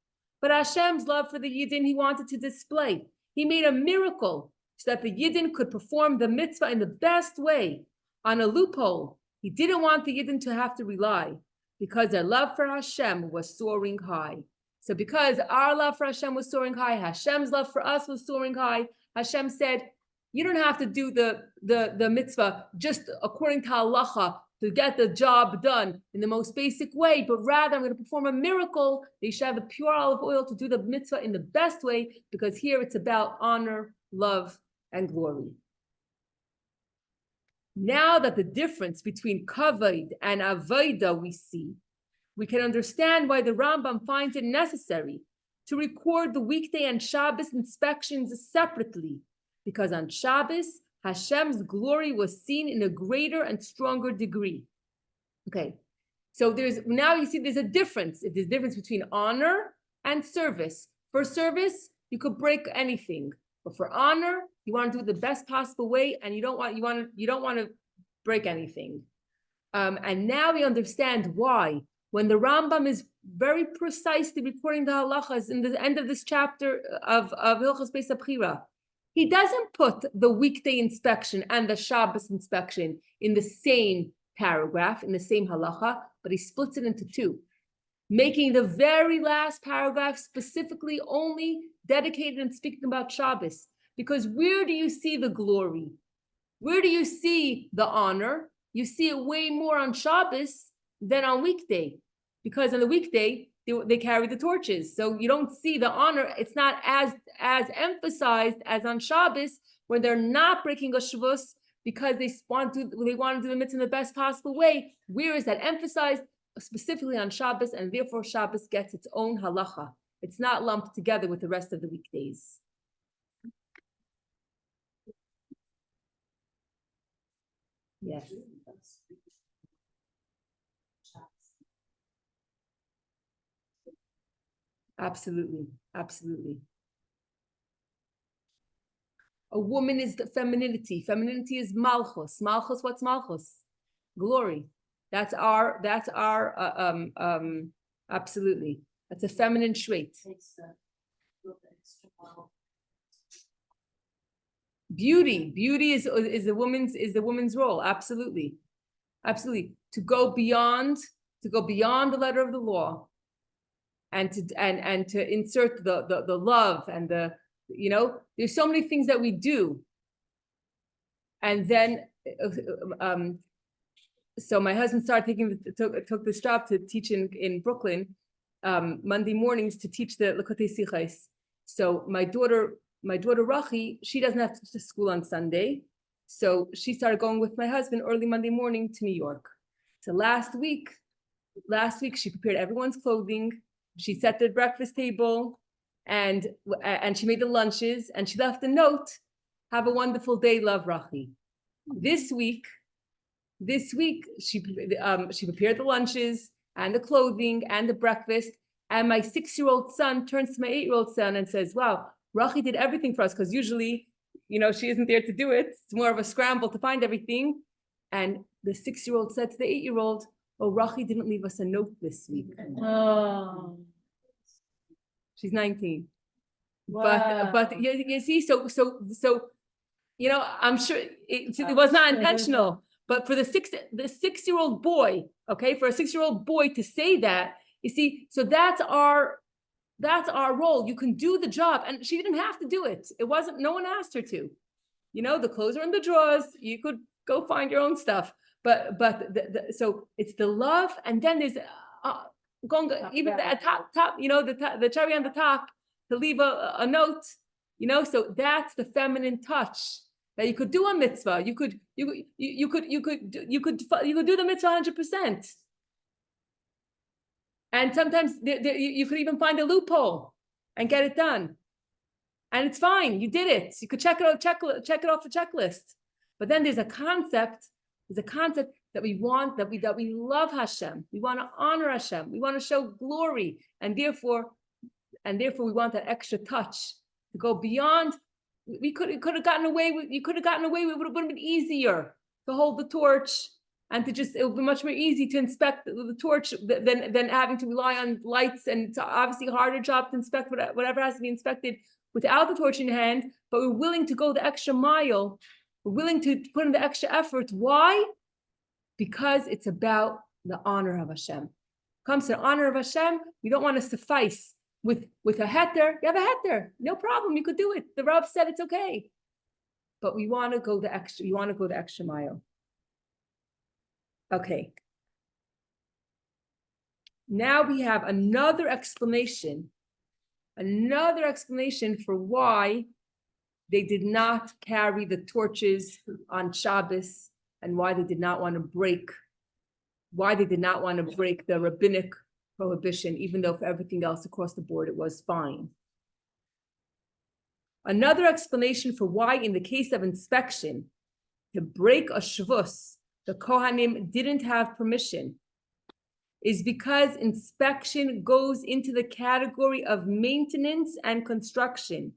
But Hashem's love for the Yidden, he wanted to display. He made a miracle so that the Yidden could perform the mitzvah in the best way. On a loophole, he didn't want the Yidden to have to rely because their love for Hashem was soaring high. So because our love for Hashem was soaring high, Hashem's love for us was soaring high, Hashem said, you don't have to do the mitzvah just according to halacha to get the job done in the most basic way, but rather I'm going to perform a miracle. They should have the pure olive oil to do the mitzvah in the best way, because here it's about honor, love, and glory. Now that the difference between kavod and avodah we see, we can understand why the Rambam finds it necessary to record the weekday and Shabbos inspections separately, because on Shabbos, Hashem's glory was seen in a greater and stronger degree. Okay, so there's a difference. There's a difference between honor and service. For service, you could break anything, but for honor, you want to do it the best possible way, and you don't want to break anything. And now we understand why. When the Rambam is very precisely recording the halachas in the end of this chapter of Hilchos Beis HaBchira, he doesn't put the weekday inspection and the Shabbos inspection in the same paragraph, in the same halacha, but he splits it into two, making the very last paragraph specifically only dedicated and speaking about Shabbos. Because where do you see the glory? Where do you see the honor? You see it way more on Shabbos than on weekday. Because on the weekday, they carry the torches. So you don't see the honor. It's not as emphasized as on Shabbos, when they're not breaking a Shavuos because they want to do the mitzvah in the best possible way. Where is that emphasized? Specifically on Shabbos, and therefore Shabbos gets its own halacha. It's not lumped together with the rest of the weekdays. Yes. Absolutely, absolutely. A woman is the femininity. Femininity is malchus. Malchus, what's malchus? Glory. That's our absolutely. That's a feminine trait. Takes the little bit extra while. Beauty is the woman's role. Absolutely. Absolutely. To go beyond the letter of the law and to insert the love and there's so many things that we do. And then so my husband started took this job to teach in Brooklyn Monday mornings to teach the Likkutei Sichos. So my daughter Rachi, she doesn't have to school on Sunday, so she started going with my husband early Monday morning to New York. So last week she prepared everyone's clothing, she set the breakfast table, and she made the lunches, and she left a note: "Have a wonderful day, love, Rachi." This week she prepared the lunches and the clothing and the breakfast, and my 6-year-old son turns to my 8-year-old son and says, "Wow, Rachi did everything for us," because usually, she isn't there to do it. It's more of a scramble to find everything. And the 6-year-old said to the 8-year-old, "Oh, Rachi didn't leave us a note this week." Oh, She's 19. wow. But you see, so I'm sure it was not intentional. But for the 6-year-old boy, okay, for a 6-year-old boy to say that, you see, so that's our role. You can do the job, and she didn't have to do it. It wasn't. No one asked her to. The clothes are in the drawers. You could go find your own stuff. But so it's the love, and then there's even the top, the cherry on the top to leave a note. So that's the feminine touch. That you could do a mitzvah, you could do the mitzvah 100%, and sometimes you could even find a loophole and get it done, and it's fine. You did it. You could check it off the checklist. But then there's a concept that we want, that we love Hashem. We want to honor Hashem. We want to show glory, and therefore we want that extra touch to go beyond. You could have gotten away with. It would have been easier to hold the torch, and it would be much more easy to inspect the torch than having to rely on lights. And it's obviously a harder job to inspect whatever has to be inspected without the torch in hand. But we're willing to go the extra mile. We're willing to put in the extra effort. Why? Because it's about the honor of Hashem. When it comes to the honor of Hashem, we don't want to suffice with a heter. You have a heter, no problem. You could do it. The Rav said it's okay. But we want to go the extra. You want to go the extra mile. Okay. Now we have another explanation for why they did not carry the torches on Shabbos, and why they did not want to break the rabbinic prohibition, even though for everything else across the board it was fine. Another explanation for why in the case of inspection, to break a shvus, the Kohanim didn't have permission, is because inspection goes into the category of maintenance and construction.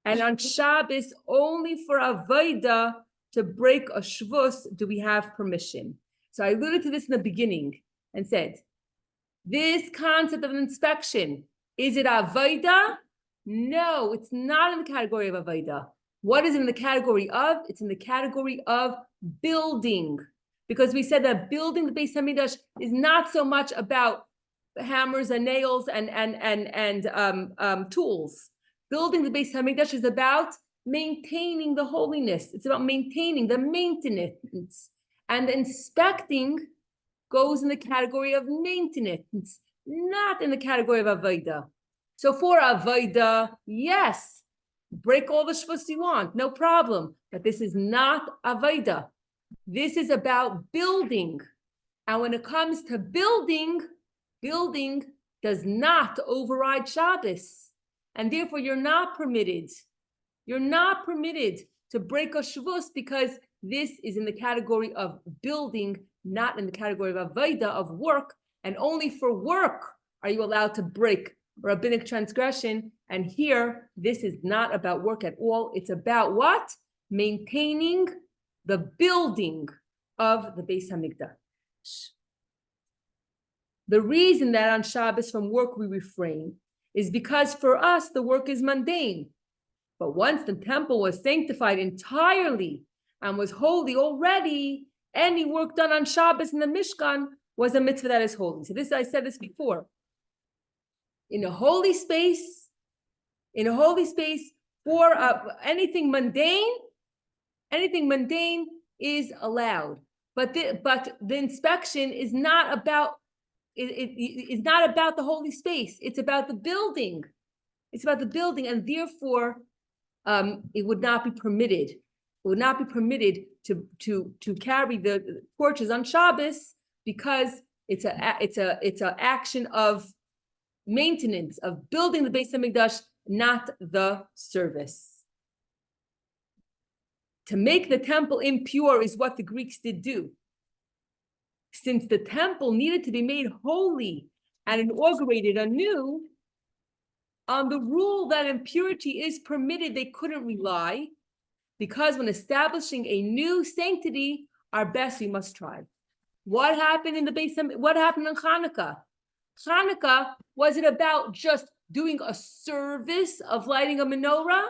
And on Shabbos, only for avodah to break a shvus do we have permission. So I alluded to this in the beginning and said, this concept of inspection, is it avodah? No, it's not in the category of avodah. What is it in the category of? It's in the category of building. Because we said that building the Beis Hamikdash is not so much about hammers and nails and tools. Building the Beis Hamikdash is about maintaining the holiness. It's about maintaining the maintenance. And the inspecting goes in the category of maintenance, not in the category of avodah. So for avodah, yes, break all the shvus you want, no problem. But this is not avodah. This is about building. And when it comes to building does not override Shabbos. And therefore you're not permitted to break a shvus, because this is in the category of building, not in the category of avodah, of work. And only for work are you allowed to break rabbinic transgression. And here, this is not about work at all. It's about what? Maintaining the building of the Beis Hamikdash. The reason that on Shabbos from work we refrain is because for us, the work is mundane. But once the temple was sanctified entirely and was holy already, any work done on Shabbos in the Mishkan was a mitzvah that is holy. So this, I said this before. In a holy space, for anything mundane is allowed. But the inspection is not about it's not about the holy space. It's about the building. It's about the building, and therefore, it would not be permitted. It would not be permitted to carry the torches on Shabbos because it's a action of maintenance, of building the Beis Hamikdash, not the service. To make the temple impure is what the Greeks did do. Since the temple needed to be made holy and inaugurated anew, on the rule that impurity is permitted, they couldn't rely, because when establishing a new sanctity, our best we must try. What happened in the Beis Hamikdash? What happened in Hanukkah? Hanukkah, was it about just doing a service of lighting a menorah?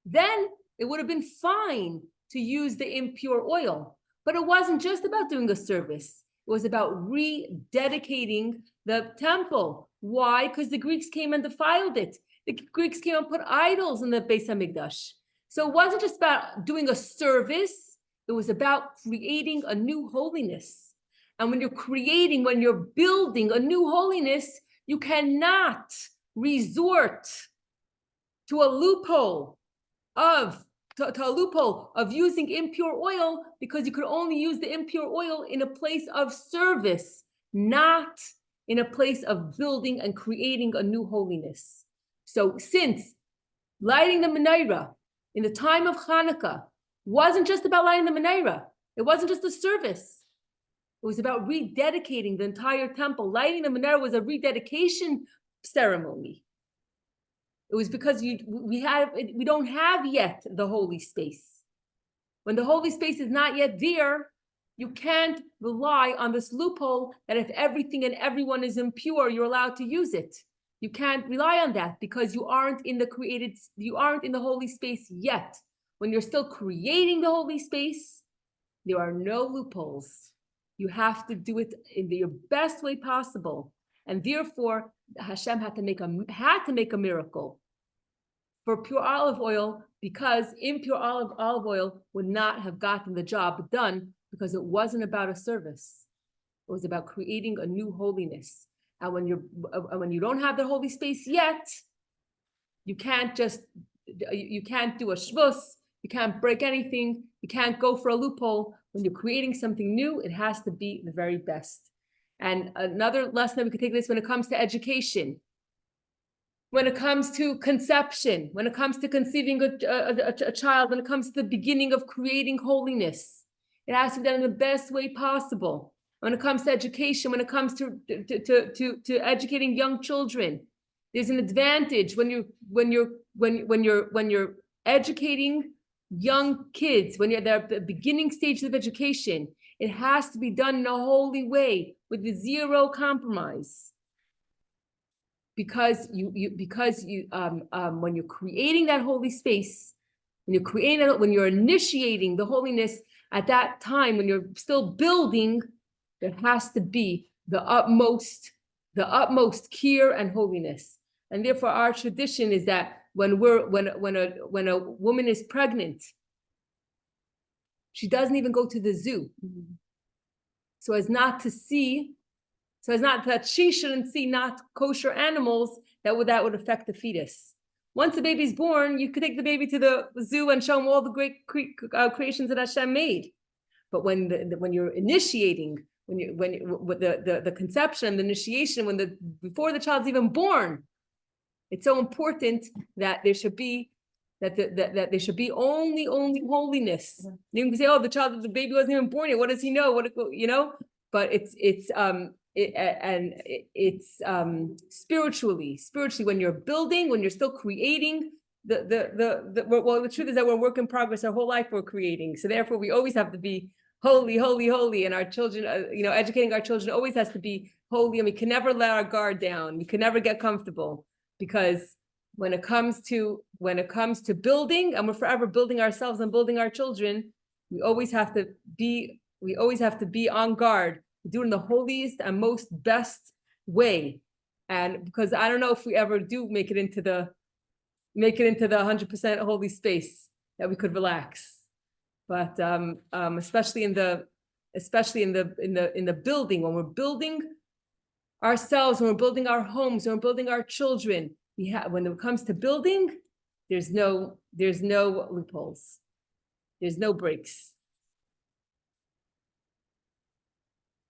Then it would have been fine to use the impure oil. But it wasn't just about doing a service. It was about rededicating the temple. Why? Because the Greeks came and defiled it. The Greeks came and put idols in the Beis Hamikdash. So it wasn't just about doing a service. It was about creating a new holiness. And when you're building a new holiness, you cannot resort to a loophole of using impure oil, because you could only use the impure oil in a place of service, not in a place of building and creating a new holiness. So since lighting the menorah in the time of Hanukkah wasn't just about lighting the menorah, it wasn't just a service, it was about rededicating the entire temple. Lighting the menorah was a rededication ceremony. It was because we don't have yet the holy space. When the holy space is not yet there, you can't rely on this loophole that if everything and everyone is impure, you're allowed to use it. You can't rely on that because you aren't in the holy space yet. When you're still creating the holy space, there are no loopholes. You have to do it in your best way possible. And therefore, Hashem had to make a miracle for pure olive oil, because impure olive oil would not have gotten the job done, because it wasn't about a service. It was about creating a new holiness. And when you don't have the holy space yet, you can't do a shvus, you can't break anything, you can't go for a loophole. When you're creating something new, it has to be the very best. And another lesson that we could take this when it comes to education, when it comes to conception, when it comes to conceiving a child, when it comes to the beginning of creating holiness, it has to be done in the best way possible. When it comes to education, when it comes to educating young children, there's an advantage when you're educating young kids, when you're at the beginning stages of education. It has to be done in a holy way with zero compromise, because when you're creating that holy space, when you're initiating the holiness at that time, when you're still building, there has to be the utmost care and holiness. And therefore, our tradition is that when a woman is pregnant, she doesn't even go to the zoo, so as that she shouldn't see not kosher animals that would affect the fetus. Once the baby's born, you could take the baby to the zoo and show them all the great creations that Hashem made. But when you're initiating, when the conception, the initiation, before the child's even born, it's so important that there should be only holiness. You can say, "Oh, the baby wasn't even born yet. What does he know? But it's spiritually when you're building, when you're still creating. Well, the truth is that we're a work in progress. Our whole life we're creating. So therefore, we always have to be holy, holy, holy. And our children, educating our children always has to be holy. And we can never let our guard down. We can never get comfortable, because when it comes to building, and we're forever building ourselves and building our children, we always have to be on guard, do it in the holiest and most best way. And because I don't know if we ever do make it into the 100% holy space that we could relax, but especially in the building, when we're building ourselves, when we're building our homes, when we're building our children, when it comes to building, there's no loopholes, there's no breaks.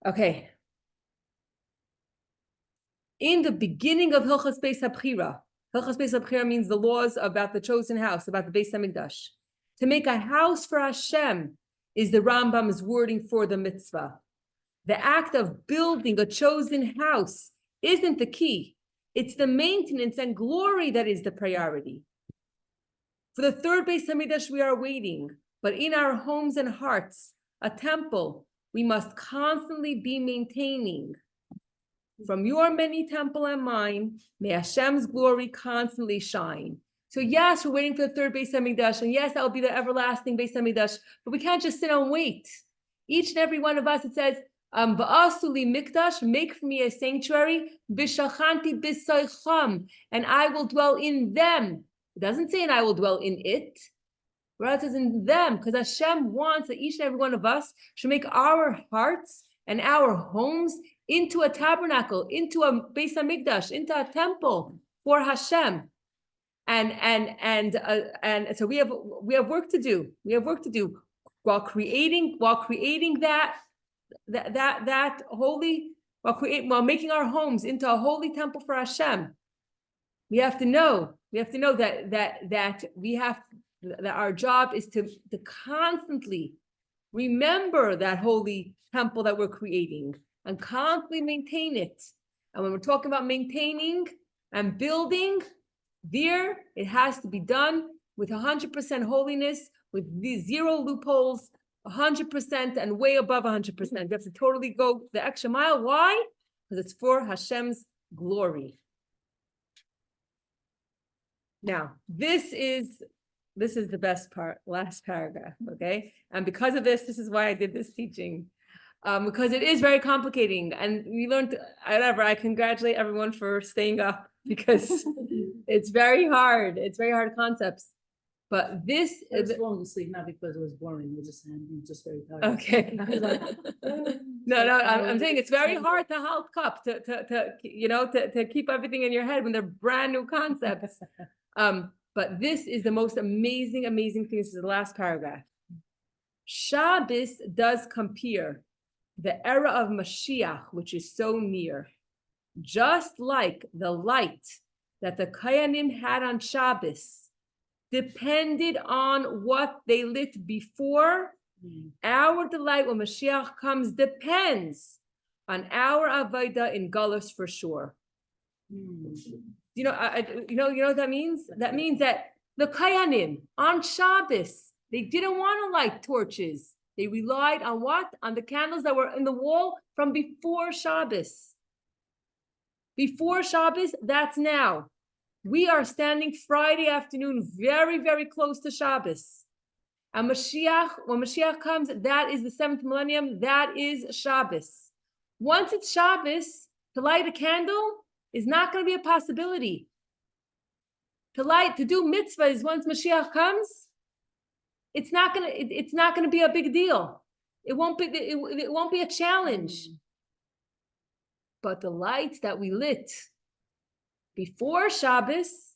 Okay. In the beginning of Hilchos Beis HaBchira, Hilchos Beis HaBchira means the laws about the chosen house, about the Beis HaMikdash. To make a house for Hashem is the Rambam's wording for the mitzvah. The act of building a chosen house isn't the key. It's the maintenance and glory that is the priority. For the third Beis HaMikdash we are waiting, but in our homes and hearts, a temple we must constantly be maintaining. From your many temple and mine, may Hashem's glory constantly shine. So yes, we're waiting for the third Beis HaMikdash, and yes, that will be the everlasting Beis HaMikdash, but we can't just sit and wait. Each and every one of us, it says, V'asu li mikdash, make for me a sanctuary, b'shachanti b'soicham, and I will dwell in them. It doesn't say, and I will dwell in it. Rather, it says in them, because Hashem wants that each and every one of us should make our hearts and our homes into a tabernacle, into a Beis HaMikdash, into a temple for Hashem. And so we have work to do. We have work to do while creating that holy, while making our homes into a holy temple for Hashem. We have to know that our job is to constantly remember that holy temple that we're creating and constantly maintain it. And when we're talking about maintaining and building, there it has to be done with 100% holiness, with these zero loopholes, 100% and way above 100%. We have to totally go the extra mile. Why? Because it's for Hashem's glory. Now, this is the best part, last paragraph, okay? And because of this is why I did this teaching, because it is very complicating. And we learned, I congratulate everyone for staying up, because it's very hard. It's very hard concepts. But this is falling asleep, not because it was boring. You're just very tired. Okay. No, I'm saying it's very hard to help up to keep everything in your head when they're brand new concepts. But this is the most amazing thing. This is the last paragraph. Shabbos does compare the era of Mashiach, which is so near, just like the light that the Kohanim had on Shabbos depended on what they lit before. Our delight when Mashiach comes depends on our avodah in Galus for sure. You know what that means? That means that the Kohanim on Shabbos, they didn't want to light torches. They relied on what? On the candles that were in the wall from before Shabbos. Before Shabbos, that's now. We are standing Friday afternoon, very, very close to Shabbos. And when Mashiach comes, that is the 7th millennium, that is Shabbos. Once it's Shabbos, to light a candle is not going to be a possibility. To do mitzvahs once Mashiach comes, it's not going to be a big deal. It won't be a challenge. But the lights that we lit before Shabbos,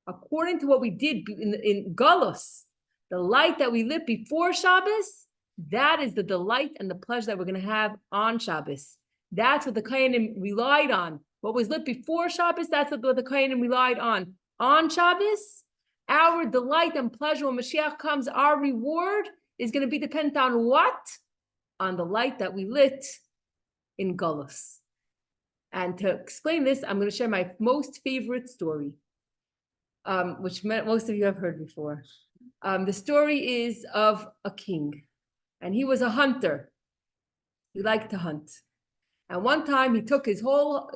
according to what we did in Galus, the light that we lit before Shabbos, that is the delight and the pleasure that we're going to have on Shabbos. That's what the Kohanim relied on. What was lit before Shabbos, that's what the Kohanim relied on. On Shabbos, our delight and pleasure when Mashiach comes, our reward is going to be dependent on what? On the light that we lit in Gullus. And to explain this, I'm going to share my most favorite story, which most of you have heard before. The story is of a king, and he was a hunter. He liked to hunt. And one time he took all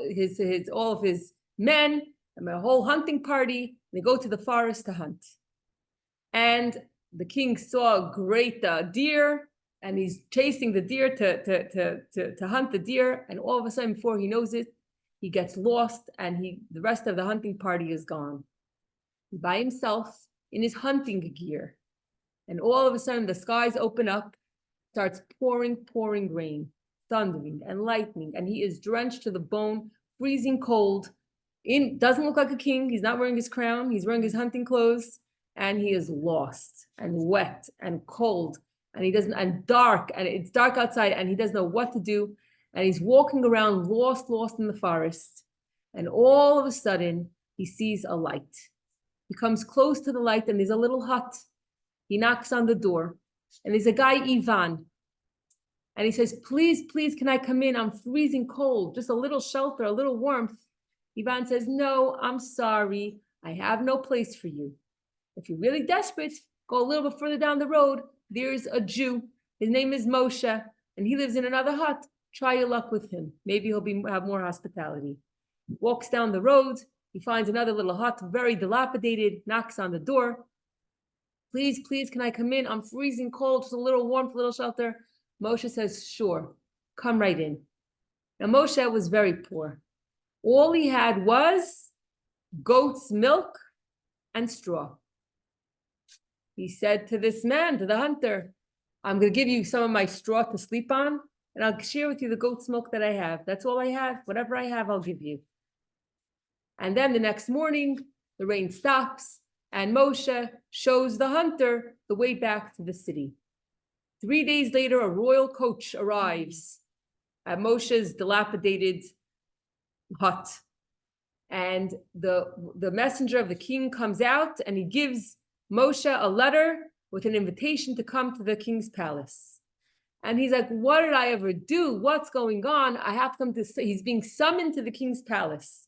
of his men and a whole hunting party, and they go to the forest to hunt. And the king saw a great deer, and he's chasing the deer to hunt the deer. And all of a sudden, before he knows it, he gets lost, and the rest of the hunting party is gone. He's by himself in his hunting gear. And all of a sudden, the skies open up, starts pouring rain, thundering and lightning, and he is drenched to the bone, freezing cold. Doesn't look like a king. He's not wearing his crown. He's wearing his hunting clothes, and he is lost and wet and cold, and dark, and it's dark outside, and he doesn't know what to do. And he's walking around lost in the forest. And all of a sudden, he sees a light. He comes close to the light, and there's a little hut. He knocks on the door, and there's a guy, Ivan. And he says, please, can I come in? I'm freezing cold, just a little shelter, a little warmth. Ivan says, no, I'm sorry. I have no place for you. If you're really desperate, go a little bit further down the road. There's a Jew. His name is Moshe, and he lives in another hut. Try your luck with him. Maybe he'll have more hospitality. He walks down the road. He finds another little hut, very dilapidated, knocks on the door. Please, can I come in? I'm freezing cold, just a little warmth, a little shelter. Moshe says, sure, come right in. Now, Moshe was very poor. All he had was goat's milk and straw. He said to this man, to the hunter, I'm going to give you some of my straw to sleep on, and I'll share with you the goat's milk that I have. That's all I have. Whatever I have, I'll give you. And then the next morning, the rain stops, and Moshe shows the hunter the way back to the city. 3 days later, a royal coach arrives at Moshe's dilapidated hut. And the messenger of the king comes out, and he gives Moshe a letter with an invitation to come to the king's palace. And he's like, what did I ever do? What's going on? I have to come to say, he's being summoned to the king's palace.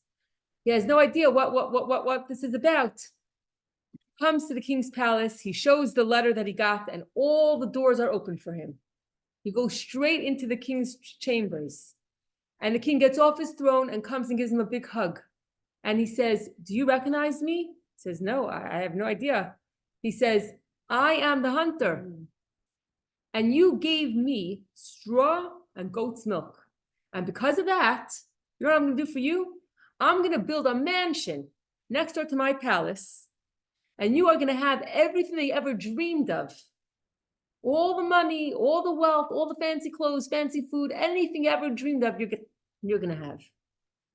He has no idea what this is about. Comes to the king's palace. He shows the letter that he got, and all the doors are open for him. He goes straight into the king's chambers. And the king gets off his throne and comes and gives him a big hug. And he says, do you recognize me? He says, no, I have no idea. He says, I am the hunter. And you gave me straw and goat's milk. And because of that, you know what I'm going to do for you? I'm going to build a mansion next door to my palace. And you are going to have everything that you ever dreamed of. All the money, all the wealth, all the fancy clothes, fancy food, anything you ever dreamed of, you're going to have.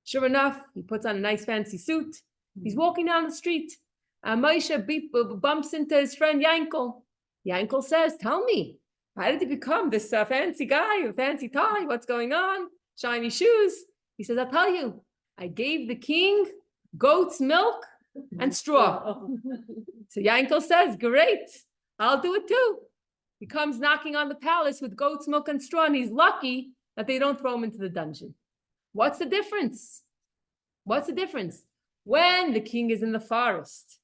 Sure enough, he puts on a nice fancy suit. He's walking down the street. And Moshe bumps into his friend Yankel. Yankel says, tell me, how did you become this fancy guy with fancy tie? What's going on? Shiny shoes. He says, I'll tell you, I gave the king goat's milk and straw. So Yankel says, great, I'll do it too. He comes knocking on the palace with goat's milk and straw, and he's lucky that they don't throw him into the dungeon. What's the difference? What's the difference? When the king is in the forest,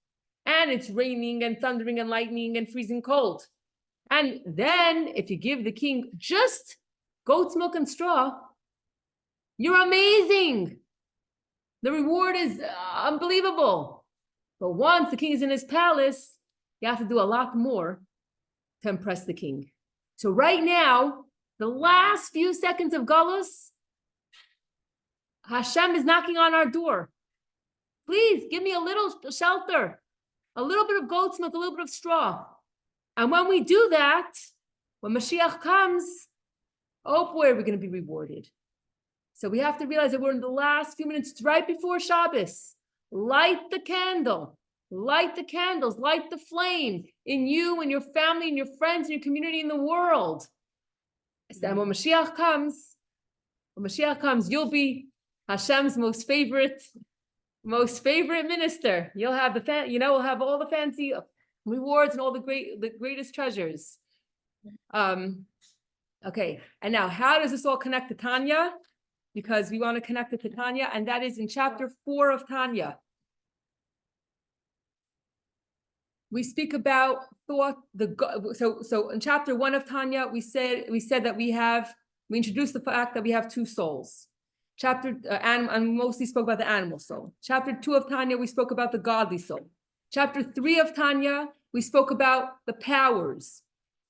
and it's raining and thundering and lightning and freezing cold. And then if you give the king just goat's milk and straw, you're amazing. The reward is unbelievable. But once the king is in his palace, you have to do a lot more to impress the king. So right now, the last few seconds of Galus, Hashem is knocking on our door. Please give me a little shelter, a little bit of goat's milk, a little bit of straw. And when we do that, when Mashiach comes, oh boy, we're going to be rewarded. So we have to realize that we're in the last few minutes, right before Shabbos. Light the candle, light the candles, light the flame in you and your family and your friends and your community in the world. And when Mashiach comes, you'll be Hashem's most favorite minister. You'll have we'll have all the fancy rewards and all the greatest treasures. Okay, and now how does this all connect to Tanya? because we want to connect it to Tanya, and that is in chapter 4 of Tanya. We speak about thought, so in chapter 1 of Tanya, we said that we introduced the fact that we have two souls. And mostly spoke about the animal soul. Chapter 2 of Tanya, we spoke about the godly soul. Chapter 3 of Tanya, we spoke about the powers,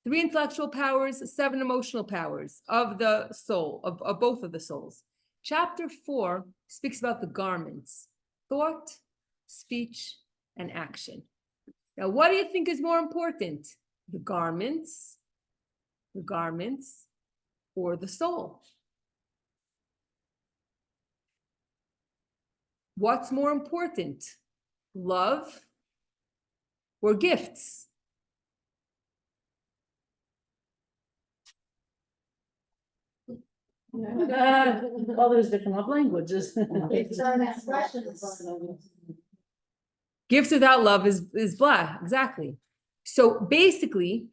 3 intellectual powers, 7 emotional powers of the soul, of both of the souls. Chapter 4 speaks about the garments, thought, speech, and action. Now, what do you think is more important? The garments, or the soul? What's more important? Love or gifts? Well, there's different love languages. Gifts without love is blah, exactly. So basically,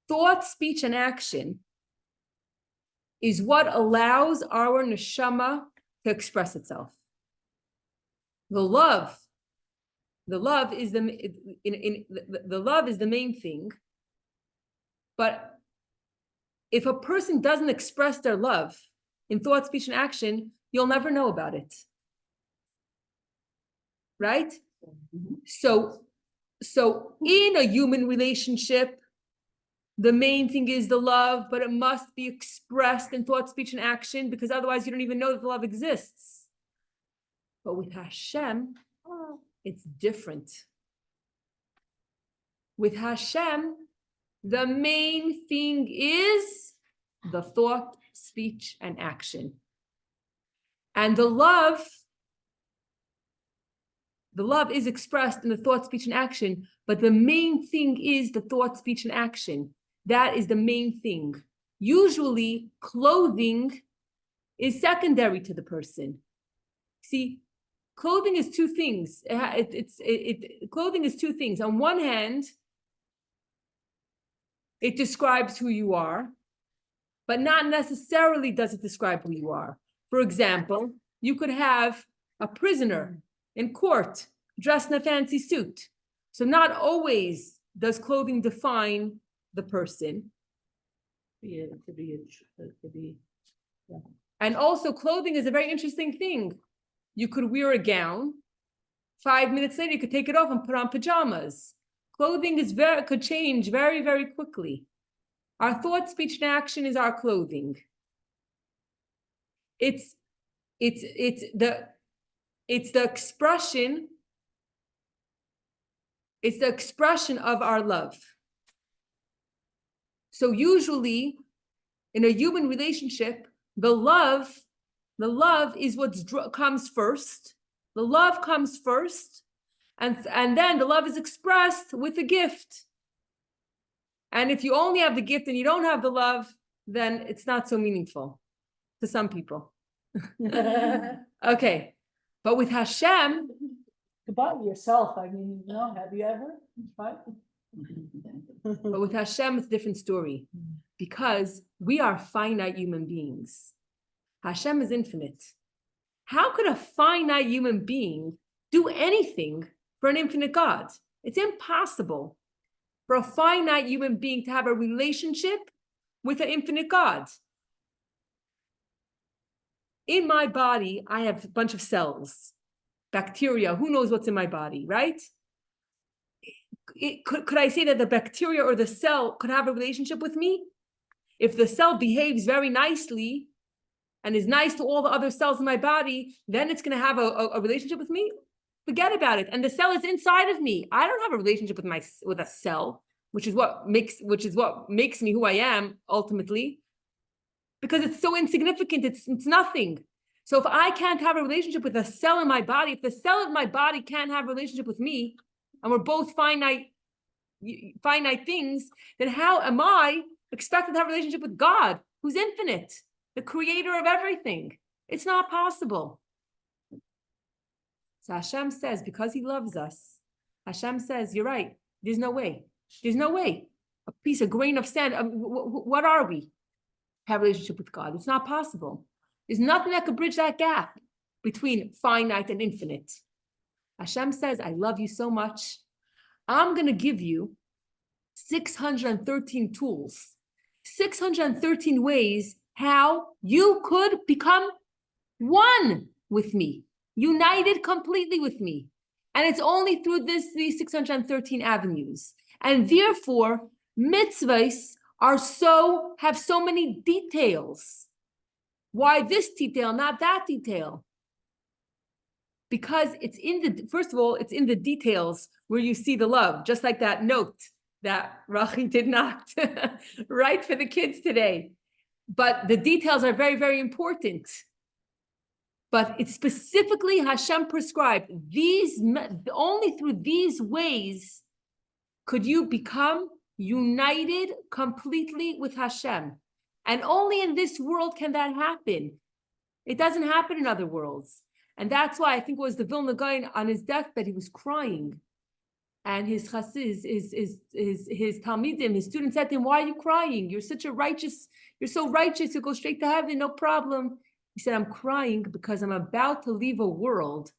thought, speech, and action is what allows our neshama to express itself. The love is the love is the main thing. But if a person doesn't express their love in thought, speech, and action, you'll never know about it. Right? So in a human relationship, the main thing is the love, but it must be expressed in thought, speech, and action, because otherwise you don't even know that the love exists. But with Hashem, it's different. With Hashem, the main thing is the thought, speech, and action. And the love is expressed in the thought, speech, and action, but the main thing is the thought, speech, and action. That is the main thing. Usually, clothing is secondary to the person. See, clothing is two things. Clothing is two things. On one hand, it describes who you are, but not necessarily does it describe who you are. For example, you could have a prisoner in court dressed in a fancy suit. So not always does clothing define the person. Yeah, it could be. And also clothing is a very interesting thing. You could wear a gown. 5 minutes later, you could take it off and put on pajamas. Clothing could change very, very quickly. Our thought, speech, and action is our clothing. It's the expression. It's the expression of our love. So usually, in a human relationship, the love is what comes first. The love comes first, and then the love is expressed with a gift. And if you only have the gift and you don't have the love, then it's not so meaningful to some people. Okay, but with Hashem, About yourself, I mean, have you ever? but with Hashem, it's a different story, because we are finite human beings. Hashem is infinite. How could a finite human being do anything for an infinite God? It's impossible for a finite human being to have a relationship with an infinite God. In my body, I have a bunch of cells, bacteria, who knows what's in my body, right? Could I say that the bacteria or the cell could have a relationship with me? If the cell behaves very nicely and is nice to all the other cells in my body, then it's going to have a relationship with me? Forget about it. And the cell is inside of me. I don't have a relationship with a cell, which is what makes me who I am ultimately, because it's so insignificant. It's nothing. So if I can't have a relationship with a cell in my body, if the cell in my body can't have a relationship with me, and we're both finite things, then how am I expected to have a relationship with God, who's infinite, the creator of everything? It's not possible. So Hashem says, because he loves us, Hashem says, you're right. There's no way. There's no way. A grain of sand. What are we? have a relationship with God. It's not possible. There's nothing that could bridge that gap between finite and infinite. Hashem says, I love you so much. I'm going to give you 613 tools, 613 ways how you could become one with me, united completely with me. And it's only through these 613 avenues. And therefore, mitzvahs have so many details. Why this detail, not that detail? Because first of all, it's in the details where you see the love, just like that note that Rachi did not write for the kids today. But the details are very, very important. But it's specifically Hashem prescribed only through these ways could you become united completely with Hashem. And only in this world can that happen. It doesn't happen in other worlds. And that's why I think it was the Vilna Gaon on his deathbed, he was crying. And his chassid, his talmidim, his students said to him, why are you crying? You're so righteous, you'll go straight to heaven, no problem. He said, I'm crying because I'm about to leave a world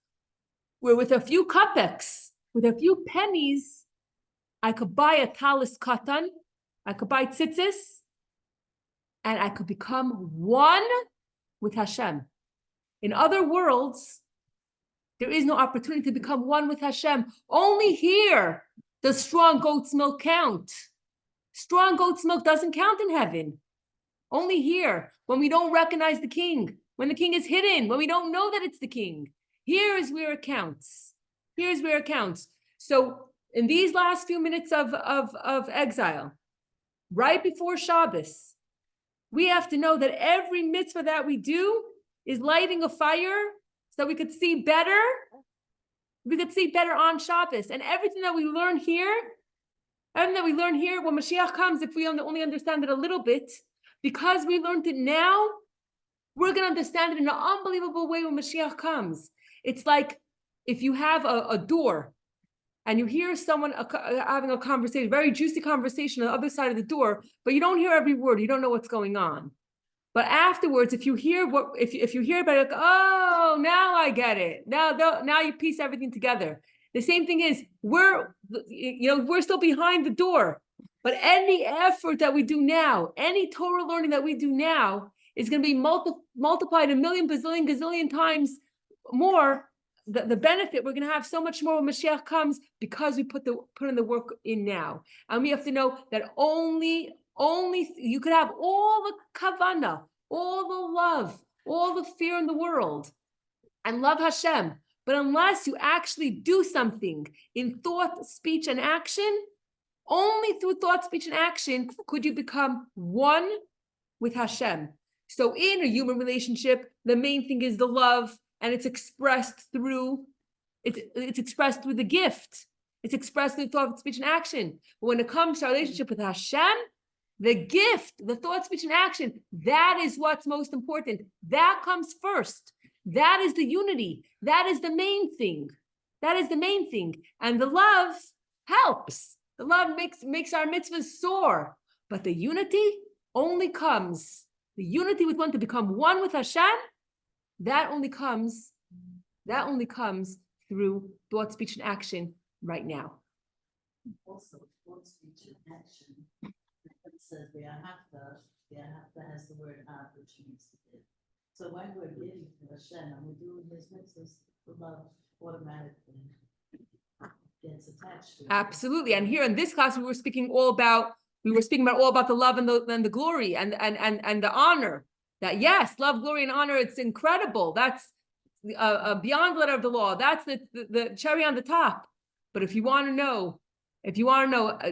where with a few kopecks, with a few pennies, I could buy a talis katan, I could buy tzitzis, and I could become one with Hashem. In other worlds, there is no opportunity to become one with Hashem. Only here does strong goat's milk count. Strong goat's milk doesn't count in heaven. Only here, when we don't recognize the king, when the king is hidden, when we don't know that it's the king. Here is where it counts. Here's where it counts. So in these last few minutes of exile, right before Shabbos, we have to know that every mitzvah that we do is lighting a fire so we could see better. We could see better on Shabbos. And everything that we learn here, when Mashiach comes, if we only understand it a little bit, because we learned it now, we're going to understand it in an unbelievable way when Mashiach comes. It's like if you have a door and you hear someone having a conversation, very juicy conversation on the other side of the door, but you don't hear every word. You don't know what's going on. But afterwards, if you hear if you hear about it, like, oh, now I get it. Now you piece everything together. The same thing is we're still behind the door. But any effort that we do now, any Torah learning that we do now, is going to be multiplied a million, bazillion, gazillion times more. The benefit, we're going to have so much more when Mashiach comes because we put in the work in now. And we have to know that only you could have all the kavanah, all the love, all the fear in the world, and love Hashem. But unless you actually do something in thought, speech, and action, only through thought, speech, and action could you become one with Hashem. So in a human relationship, the main thing is the love, and it's expressed through the gift. It's expressed through thought, speech, and action. But when it comes to our relationship with Hashem, the gift, the thought, speech, and action, that is what's most important. That comes first. That is the unity. That is the main thing. That is the main thing. And the love helps. The love makes our mitzvahs soar. But the unity only comes. The unity with one to become one with Hashem, that only comes through thought, speech, and action right now. Also, thought, speech, and action. It says Vayakhel has the word av, which means to give. So when we're giving to Hashem and we're doing His mitzvahs, the love automatically gets attached to it. Absolutely. And here in this class, we were speaking all about the love and the glory and the honor. That yes, love, glory, and honor, it's incredible. That's beyond the letter of the law. That's the cherry on the top. But if you want to know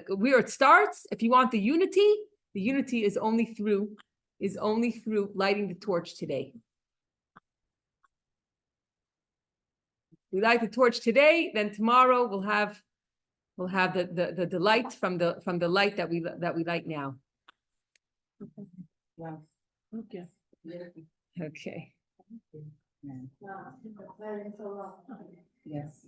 where it starts, if you want the unity is only through lighting the torch today. We light the torch today, then tomorrow we'll have the delight from the light that we light now. Wow. Okay. Okay. Yeah. Wow, it's very so long. Yes.